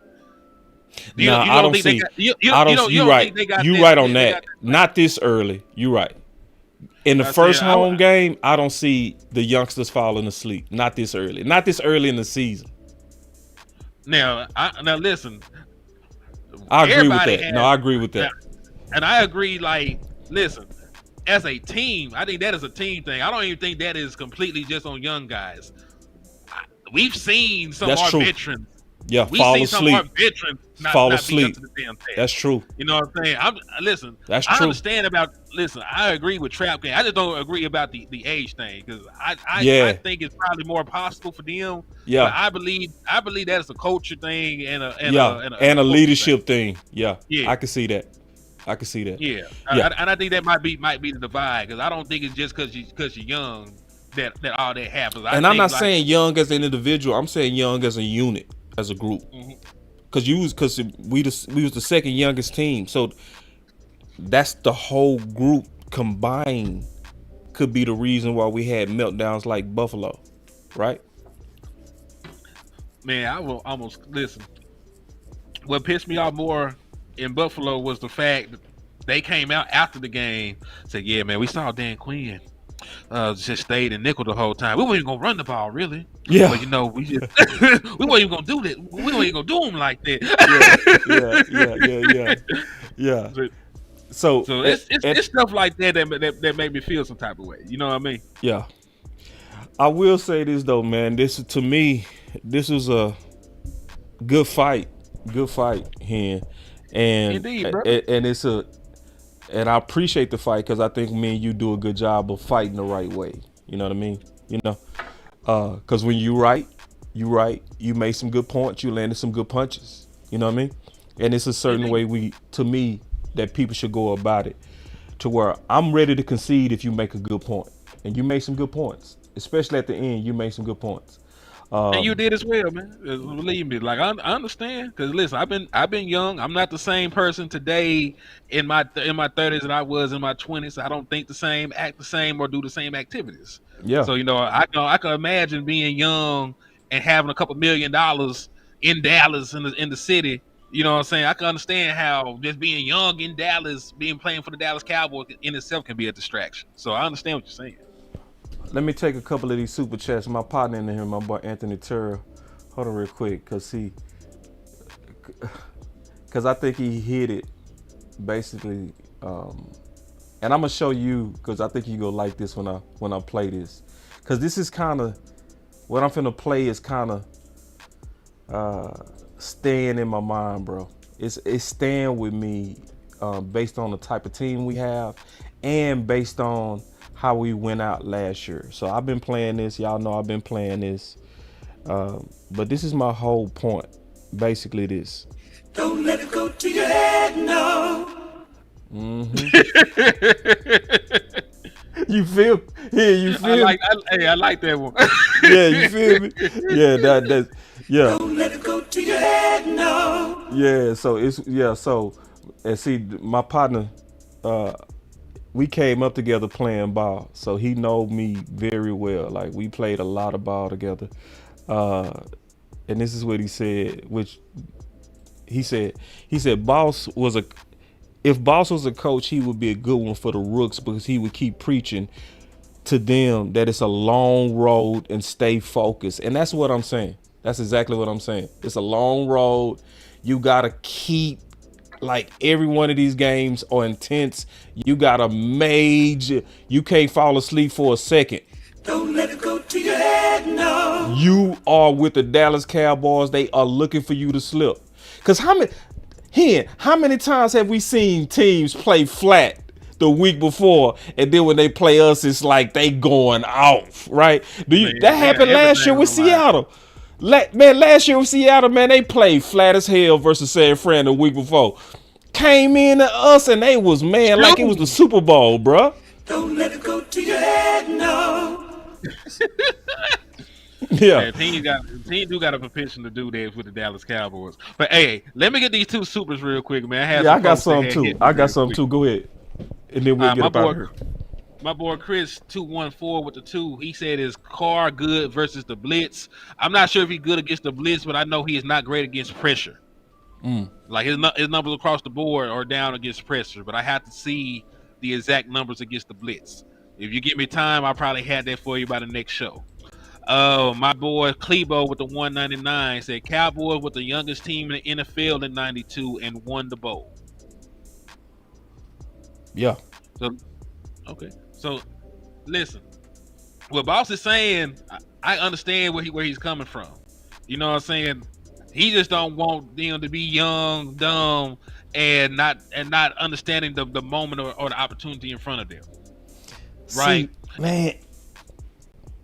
Speaker 1: I don't see. You're right. You're right on that. Not this early. You're right. In the first home game, I don't see the youngsters falling asleep. Not this early. Not this early in the season.
Speaker 2: Now listen.
Speaker 1: I agree with that. I agree with that.
Speaker 2: And I agree. Like, listen. As a team, I think that is a team thing. I don't even think that is completely just on young guys. We've seen some of our veterans.
Speaker 1: Yeah,
Speaker 2: We've seen some of our veterans not be up to the damn test.
Speaker 1: That's true.
Speaker 2: You know what I'm saying? Listen,
Speaker 1: that's
Speaker 2: true.
Speaker 1: I
Speaker 2: understand I agree with trap game. I just don't agree about the age thing, because I think it's probably more possible for them.
Speaker 1: Yeah.
Speaker 2: But I believe that is a culture thing and
Speaker 1: a leadership thing. Yeah. I can see that.
Speaker 2: Yeah. And I think that might be the divide, because I don't think it's just because you're young that all that happens.
Speaker 1: And I'm not saying young as an individual. I'm saying young as a unit, as a group. Because we was the second youngest team, so that's the whole group combined could be the reason why we had meltdowns like Buffalo, right?
Speaker 2: Man, I will almost listen. What pissed me off more in Buffalo was the fact that they came out after the game, said, "Yeah, man, we saw Dan Quinn just stayed in nickel the whole time. We weren't even gonna run the ball, really.
Speaker 1: Yeah,
Speaker 2: but we just we weren't even gonna do that. We weren't even gonna do them like that."
Speaker 1: Yeah. So
Speaker 2: it's stuff like that made me feel some type of way. You know what I mean?
Speaker 1: Yeah. I will say this though, man. To me, this was a good fight here. And
Speaker 2: indeed, bro.
Speaker 1: And I appreciate the fight, because I think me and you do a good job of fighting the right way. You know what I mean? You know, because when you right, you made some good points, you landed some good punches. You know what I mean? And it's a certain way that people should go about it, to where I'm ready to concede if you make a good point, and you made some good points, especially at the end. You made some good points.
Speaker 2: And you did as well, man. Believe me. Like, I understand, because listen, I've been young. I'm not the same person today in my 30s that I was in my 20s. I don't think the same, act the same, or do the same activities.
Speaker 1: Yeah.
Speaker 2: So I can imagine being young and having a couple $1 million in Dallas in the city. You know what I'm saying? I can understand how just being young in Dallas, playing for the Dallas Cowboys in itself can be a distraction. So I understand what you're saying.
Speaker 1: Let me take a couple of these super chats. My partner in here, my boy Anthony Turner. Hold on real quick, because I think he hit it basically. And I'm gonna show you, because I think you gonna like this when I play this, because this is kind of what I'm finna play is kind of staying in my mind, bro. It's staying with me based on the type of team we have and based on how we went out last year. So I've been playing this. Y'all know I've been playing this. But this is my whole point. Basically this.
Speaker 5: Don't let it go to your head, no.
Speaker 1: You feel? Yeah, you feel?
Speaker 2: I like that one.
Speaker 1: Yeah, you feel me? Yeah, that's yeah.
Speaker 5: Don't let it go to your head, no.
Speaker 1: Yeah, so and see my partner, we came up together playing ball, so he know me very well. Like we played a lot of ball together, and this is what he said. Which he said if Boss was a coach, he would be a good one for the rooks because he would keep preaching to them that it's a long road and stay focused. And that's what I'm saying. That's exactly what I'm saying. It's a long road. You gotta keep, like, every one of these games are intense. You gotta you can't fall asleep for a second.
Speaker 5: Don't let it go to your head, no.
Speaker 1: You are with the Dallas Cowboys. They are looking for you to slip. Cause how many times have we seen teams play flat the week before, and then when they play us, it's like they going off, right? That happened last year with Seattle. Last year with Seattle, man, they played flat as hell versus San Fran the week before. Came in to us, and they was, man, like it was the Super Bowl, bruh.
Speaker 5: Don't let it go to your head, no.
Speaker 2: Yeah, team do got a petition to do that with the Dallas Cowboys. But hey, let me get these two supers real quick, man.
Speaker 1: I got some too. Go ahead, and then we'll get up out of here.
Speaker 2: My boy Chris 214 with the 2. He said, "Is Carr good versus the blitz?" I'm not sure if he's good against the blitz, but I know he is not great against pressure. Like his numbers across the board are down against pressure, but I have to see the exact numbers against the blitz. If you give me time, I'll probably have that for you by the next show. My boy Klebo with the 199 said Cowboys with the youngest team in the NFL in '92 and won the bowl.
Speaker 1: Yeah.
Speaker 2: So listen, what Boss is saying, I understand where he's coming from. You know what I'm saying? He just don't want them to be young, dumb, and not understanding the moment or the opportunity in front of them. Right?
Speaker 1: See, man.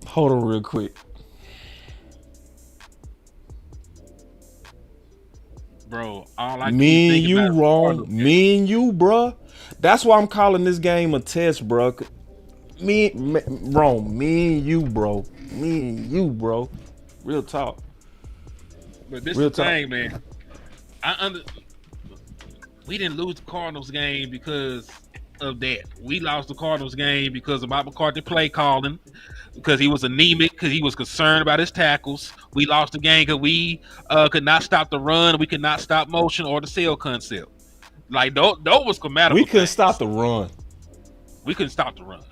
Speaker 1: Hold on real quick.
Speaker 2: Bro, all I
Speaker 1: me and you wrong. Me and you, bro. That's why I'm calling this game a test, bro. Wrong. Me and you, bro. Me and you, bro. Real talk.
Speaker 2: But this is the thing, man. We didn't lose the Cardinals game because of that. We lost the Cardinals game because of Mike McCarthy play calling, because he was anemic, because he was concerned about his tackles. We lost the game because we could not stop the run, we could not stop motion or the sail concept. Like those was grammatical.
Speaker 1: We couldn't stop the run.
Speaker 2: We couldn't stop the run.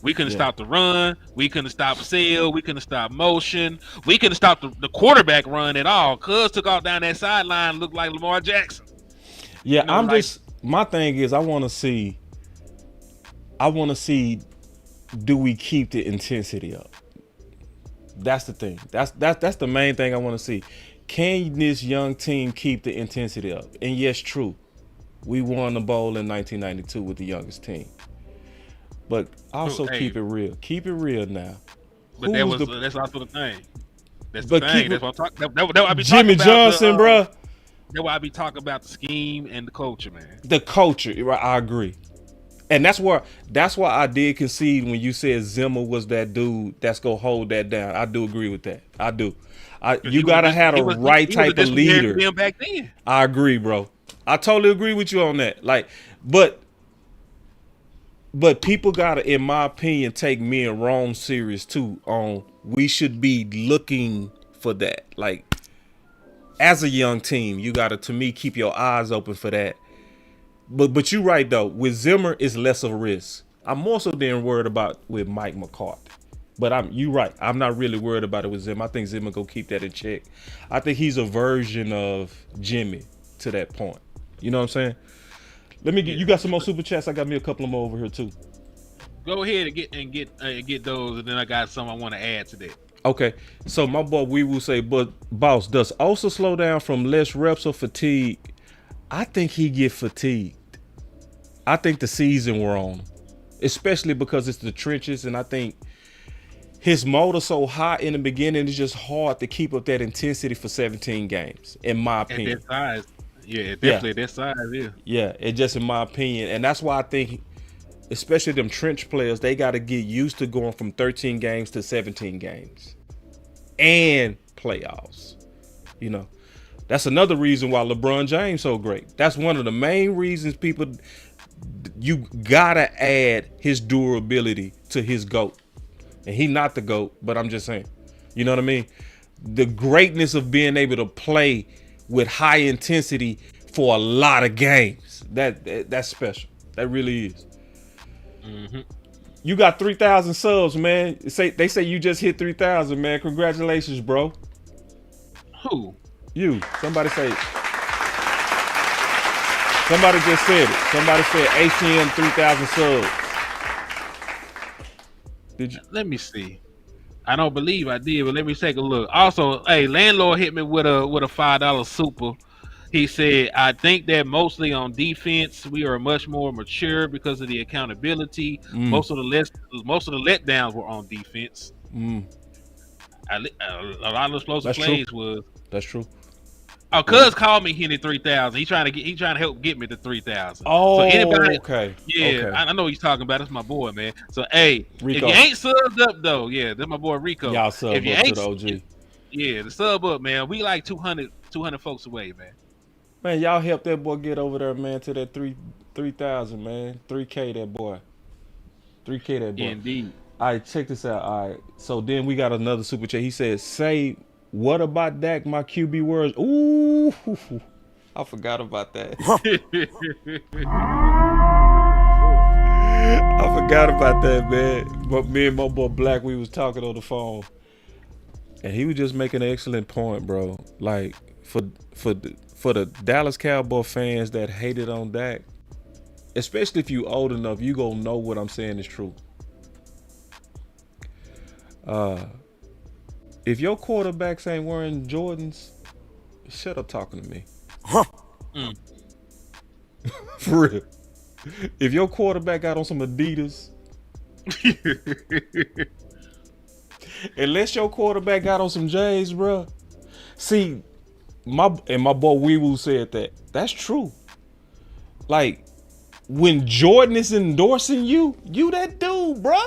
Speaker 2: We couldn't stop the run. We couldn't stop sail. We couldn't stop motion. We couldn't stop the quarterback run at all. Cuz took off down that sideline, looked like Lamar Jackson.
Speaker 1: Yeah, you know, my thing is I want to see do we keep the intensity up? That's the thing. That's the main thing I want to see. Can this young team keep the intensity up? And yes, true. We won the bowl in 1992 with the youngest team. But also keep it real. Keep it real now.
Speaker 2: But that's also the thing. That's the thing. That's what I'm talking about. That I be
Speaker 1: Jimmy
Speaker 2: talking
Speaker 1: Johnson, bro.
Speaker 2: That's why I be talking about the scheme and the culture, man.
Speaker 1: The culture, right? I agree. And that's why I did concede when you said Zimmer was that dude that's gonna hold that down. I do agree with that. I do. You gotta have the right type of leader.
Speaker 2: Back then.
Speaker 1: I agree, bro. I totally agree with you on that. Like, but people gotta, in my opinion, take me and Rome serious too. We should be looking for that. Like, as a young team, you gotta, to me, keep your eyes open for that. But you're right though. With Zimmer, it's less of a risk. I'm more so than worried about with Mike McCarthy. But you're right. I'm not really worried about it with Zimmer. I think Zimmer gonna keep that in check. I think he's a version of Jimmy to that point. You know what I'm saying? You got some more super chats? I got me a couple of them over here too.
Speaker 2: Go ahead and get those, and then I got some I want to add to that.
Speaker 1: Okay, so my boy we will say, but boss, does also slow down from less reps or fatigue? I think he get fatigued. I think the season we're on, especially because it's the trenches, and I think his motor so high in the beginning, it's just hard to keep up that intensity for 17 games, in my
Speaker 2: At
Speaker 1: opinion.
Speaker 2: that size, yeah, definitely at that size, yeah.
Speaker 1: Yeah, it just in my opinion, and that's why I think, especially them trench players, they got to get used to going from 13 games to 17 games and playoffs. You know, that's another reason why LeBron James so great. That's one of the main reasons you gotta add his durability to his GOAT. And he not the GOAT, but I'm just saying, you know what I mean? The greatness of being able to play with high intensity for a lot of games. That's special. That really is.
Speaker 2: Mm-hmm.
Speaker 1: You got 3,000 subs, man. They say you just hit 3,000, man. Congratulations, bro.
Speaker 2: Who?
Speaker 1: You. Somebody just said it. Somebody said HTM 3,000 subs. Did you?
Speaker 2: Let me see. I don't believe I did, but let me take a look. Also, hey, landlord hit me with a $5 super. He said, I think that mostly on defense, we are much more mature because of the accountability. Most of the letdowns were on defense. A lot of explosive plays was.
Speaker 1: That's true.
Speaker 2: Oh, Cuz called me Henny 3,000. He trying to help get me to 3,000.
Speaker 1: Oh,
Speaker 2: so anybody,
Speaker 1: okay.
Speaker 2: Yeah,
Speaker 1: okay.
Speaker 2: I know what he's talking about. That's my boy, man. So hey,
Speaker 1: Rico.
Speaker 2: If you ain't subbed up though, yeah, that's my boy Rico.
Speaker 1: Y'all sub
Speaker 2: if you
Speaker 1: up
Speaker 2: ain't,
Speaker 1: to the OG.
Speaker 2: Yeah, the sub up, man. We like 200 folks away, man.
Speaker 1: Man, y'all help that boy get over there, man, to that 3,000, man. 3K that boy. 3K that boy.
Speaker 2: Indeed.
Speaker 1: All right, check this out. All right, so then we got another super chat. He said, "Say what about Dak? My QB words." Ooh, I forgot about that. I forgot about that, man. But me and my boy Black, we was talking on the phone, and he was just making an excellent point, bro. Like for the Dallas Cowboy fans that hated on Dak, especially if you old enough, you gonna know what I'm saying is true. If your quarterbacks ain't wearing Jordans, shut up talking to me. For real. If your quarterback got on some Adidas, unless your quarterback got on some J's, bro. See, my boy Weewoo said that. That's true. Like, when Jordan is endorsing you that dude, bro.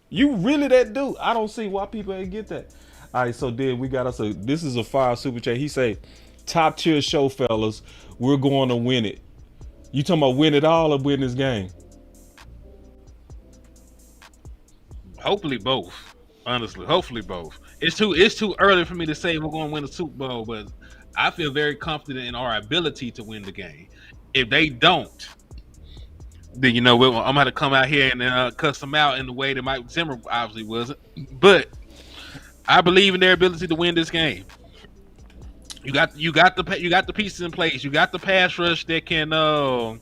Speaker 1: You really that dude. I don't see why people ain't get that. All right, so then we got us this is a fire super chat. He say, top tier show, fellas. We're going to win it. You talking about win it all or win this game?
Speaker 2: Hopefully both. Honestly, hopefully both. It's too early for me to say we're going to win the Super Bowl, but I feel very confident in our ability to win the game. If they don't, then I'm gonna have to come out here and cuss them out in the way that Mike Zimmer obviously wasn't. But I believe in their ability to win this game. You got the pieces in place. You got the pass rush that can. Shout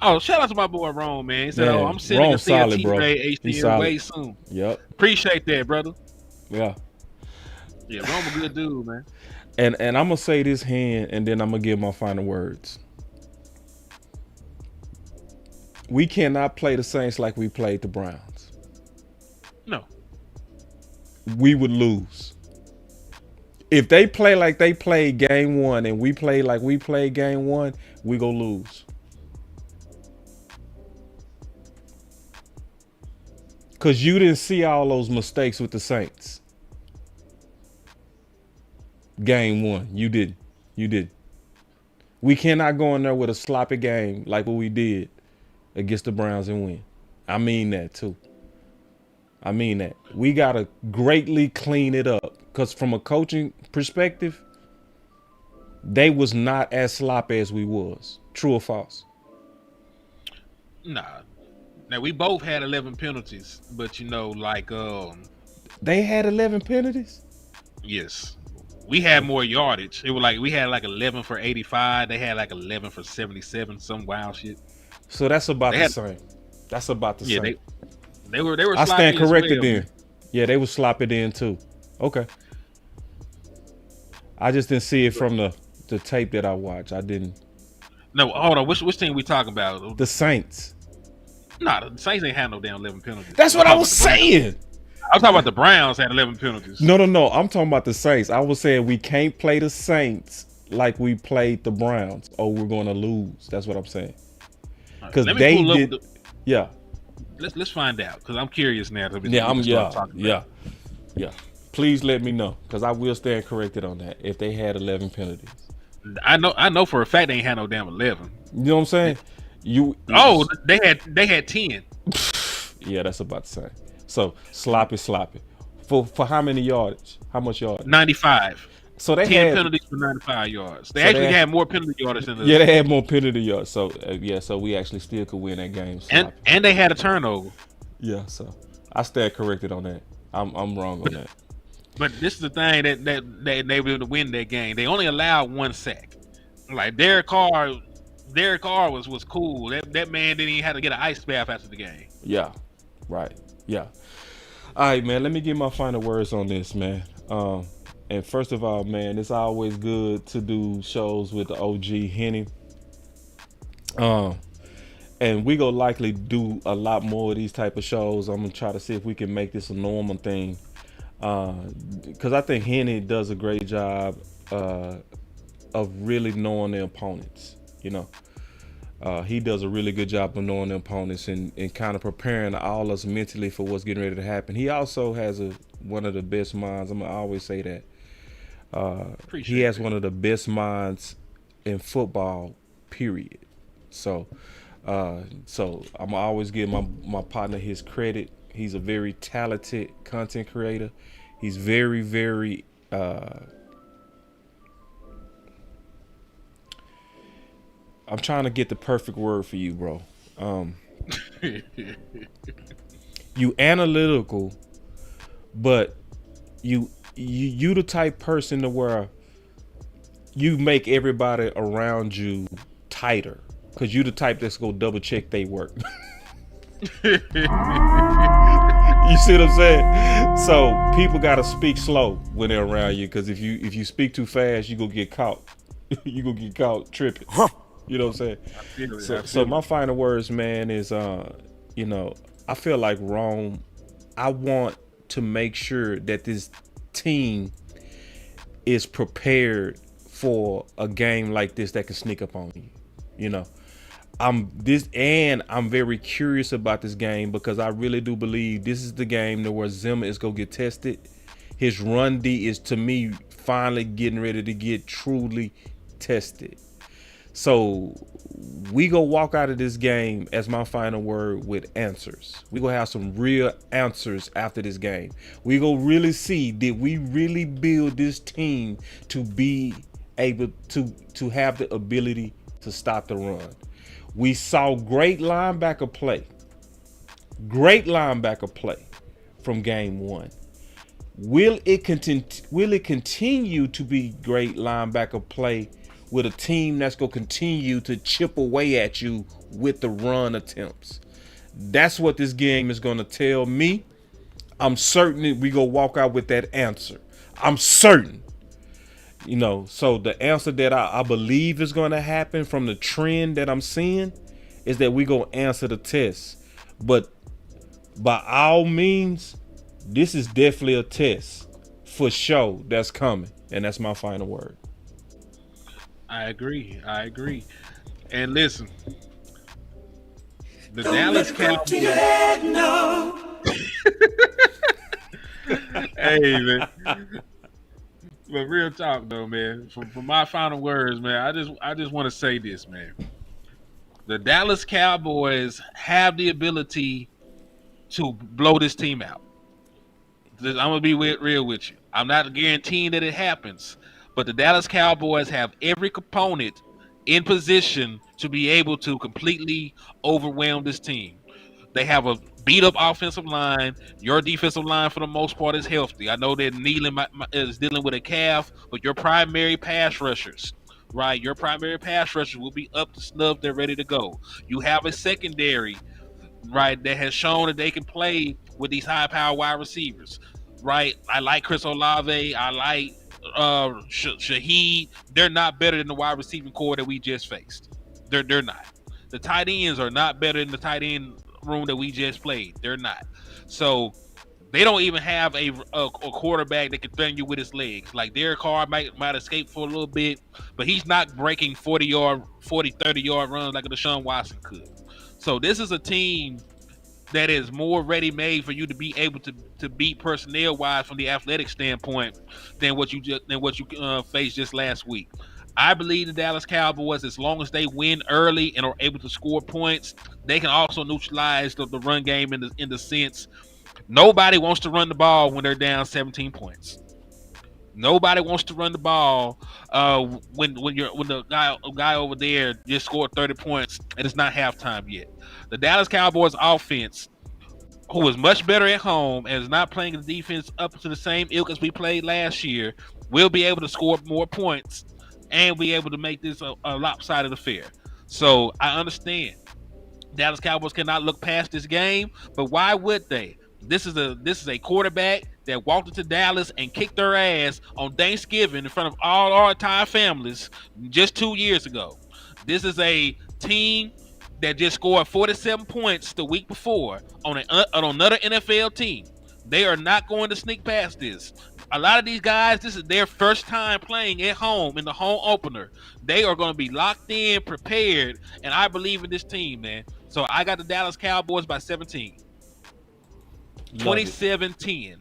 Speaker 2: out to my boy Rome, man. He said,
Speaker 1: Man,
Speaker 2: I'm sending a
Speaker 1: solid, bro.
Speaker 2: HTM way soon.
Speaker 1: Yep.
Speaker 2: Appreciate that, brother.
Speaker 1: Yeah.
Speaker 2: Yeah, Rome a good dude, man.
Speaker 1: And I'm gonna say this hand, and then I'm gonna give my final words. We cannot play the Saints like we played the Browns.
Speaker 2: No.
Speaker 1: We would lose. If they play like they played game one and we play like we played game one, we gonna lose. Because you didn't see all those mistakes with the Saints. Game one. You didn't. We cannot go in there with a sloppy game like what we did against the Browns and win. I mean that too. We got to greatly clean it up. Because from a coaching perspective, they was not as sloppy as we was. True or false?
Speaker 2: Nah. Now, we both had 11 penalties, but
Speaker 1: they had 11 penalties?
Speaker 2: Yes. We had more yardage. It was like we had like 11 for 85. They had like 11 for 77, some wild shit.
Speaker 1: So that's about the same. That's about the same.
Speaker 2: They were
Speaker 1: I stand
Speaker 2: sloppy
Speaker 1: corrected
Speaker 2: as well.
Speaker 1: then. Yeah, they were sloppy then too. Okay. I just didn't see it from the tape that I watched. I didn't.
Speaker 2: No, hold on. Which team we talking about?
Speaker 1: The Saints.
Speaker 2: Nah, the Saints ain't had no damn 11 penalties.
Speaker 1: That's what I was saying.
Speaker 2: I'm talking about the Browns had 11 penalties.
Speaker 1: No. I'm talking about the Saints. I was saying we can't play the Saints like we played the Browns, or we're going to lose. That's what I'm saying. Because they did. Yeah.
Speaker 2: Let's find out. Because I'm curious now.
Speaker 1: Yeah. Please let me know, because I will stand corrected on that if they had 11 penalties.
Speaker 2: I know for a fact they ain't had no damn 11.
Speaker 1: You know what I'm saying?
Speaker 2: They had 10.
Speaker 1: Yeah, that's about the same. So sloppy. For how many yardage? How much yardage?
Speaker 2: 95.
Speaker 1: So they
Speaker 2: 10
Speaker 1: had
Speaker 2: penalties for 95 yards. They had more penalty yardage than
Speaker 1: they had more penalty yards. So so we actually still could win that game.
Speaker 2: And they had a turnover.
Speaker 1: Yeah, so I stand corrected on that. I'm wrong on that.
Speaker 2: But this is the thing that they were able to win that game. They only allowed 1 sack. Like Derek Carr was cool. That man didn't even have to get an ice bath after the game.
Speaker 1: Yeah, right. Yeah. All right, man. Let me get my final words on this, man. And first of all, man, it's always good to do shows with the OG Henny. And we gonna likely do a lot more of these type of shows. I'm gonna try to see if we can make this a normal thing. Because I think Henny does a great job of really knowing the opponents. You know, he does a really good job of knowing the opponents and kind of preparing all us mentally for what's getting ready to happen. He also has one of the best minds. I'm gonna always say that. He has one of the best minds in football, period. So I'm always give my partner his credit. He's a very talented content creator. He's very, very I'm trying to get the perfect word for you, bro. You analytical, but you the type person to where you make everybody around you tighter, because you the type that's gonna double check they work. You see what I'm saying? So people gotta speak slow when they're around you, because if you speak too fast, you gonna get caught. You gonna get caught tripping. You know what I'm saying? So my final words, man, is you know, I feel like Rome. I want to make sure that this team is prepared for a game like this that can sneak up on you. You know, I'm very curious about this game, because I really do believe this is the game where Zimmer is gonna get tested. His run D is, to me, finally getting ready to get truly tested. So we go walk out of this game, as my final word, with answers. We gonna have some real answers after this game. We gonna really see, did we really build this team to be able to have the ability to stop the run? We saw great linebacker play from game one. Will it continue to be great linebacker play with a team that's going to continue to chip away at you with the run attempts? That's what this game is going to tell me. I'm certain that we going to walk out with that answer. I'm certain. You know, so the answer that I believe is going to happen from the trend that I'm seeing is that we going to answer the test. But by all means, this is definitely a test for sure that's coming. And that's my final word.
Speaker 2: I agree. And listen, the Dallas Cowboys. Hey, man. But real talk, though, man. For my final words, man, I just want to say this, man. The Dallas Cowboys have the ability to blow this team out. I'm gonna be real with you. I'm not guaranteeing that it happens, but the Dallas Cowboys have every component in position to be able to completely overwhelm this team. They have a beat-up offensive line. Your defensive line, for the most part, is healthy. I know that Nealon is dealing with a calf, but your primary pass rushers, right? Your primary pass rushers will be up to snuff. They're ready to go. You have a secondary, right, that has shown that they can play with these high-power wide receivers. right? I like Chris Olave. I like Shaheed. They're not better than the wide receiving core that we just faced. They're not. The tight ends are not better than the tight end room that we just played. They're not. So they don't even have a quarterback that can threaten you with his legs. Like Derek Carr might escape for a little bit, but he's not breaking 30 yard runs like a Deshaun Watson could. So this is a team that is more ready made for you to be able to beat personnel wise from the athletic standpoint than what you faced just last week. I believe the Dallas Cowboys, as long as they win early and are able to score points, they can also neutralize the run game in the sense nobody wants to run the ball when they're down 17 points. Nobody wants to run the ball when the guy over there just scored 30 points and it's not halftime yet. The Dallas Cowboys offense, who is much better at home and is not playing the defense up to the same ilk as we played last year, will be able to score more points and be able to make this a lopsided affair. So I understand Dallas Cowboys cannot look past this game, but why would they? This is a quarterback that walked into Dallas and kicked their ass on Thanksgiving in front of all our entire families just 2 years ago. This is a team that just scored 47 points the week before on another NFL team. They are not going to sneak past this. A lot of these guys, this is their first time playing at home in the home opener. They are going to be locked in, prepared, and I believe in this team, man. So I got the Dallas Cowboys by 17. 27-10.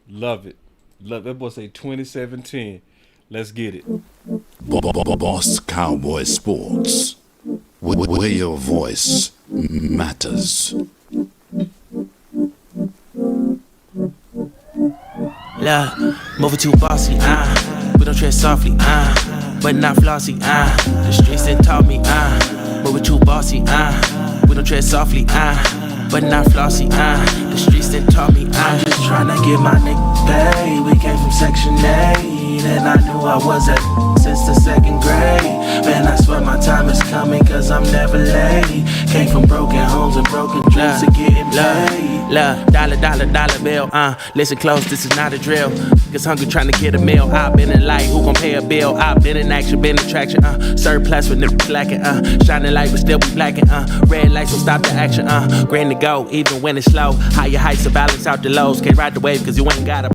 Speaker 1: Love it. That boy say 27-10. Let's get it.
Speaker 6: Boss Cowboy Sports, where your voice matters.
Speaker 7: Look, moving too bossy, we don't tread softly, but not flossy, the streets done taught me, moving too bossy, we don't tread softly, but not flossy, the streets done taught me, I'm just tryna get my nigga paid. We came from Section 8, and I knew I was at since the second grade. Man, I swear my time is coming, cause I'm never late. Came from broken homes and broken dreams to getting paid. Look, dollar bill, listen close, this is not a drill. Cause hungry trying to get a meal. I've been in light, who gon' pay a bill? I've been in action, been in traction, surplus with niggas lacking, shining light but still be blacking, red lights will stop the action, green to go, even when it's slow. Higher heights to balance out the lows. Can't ride the wave cause you ain't got a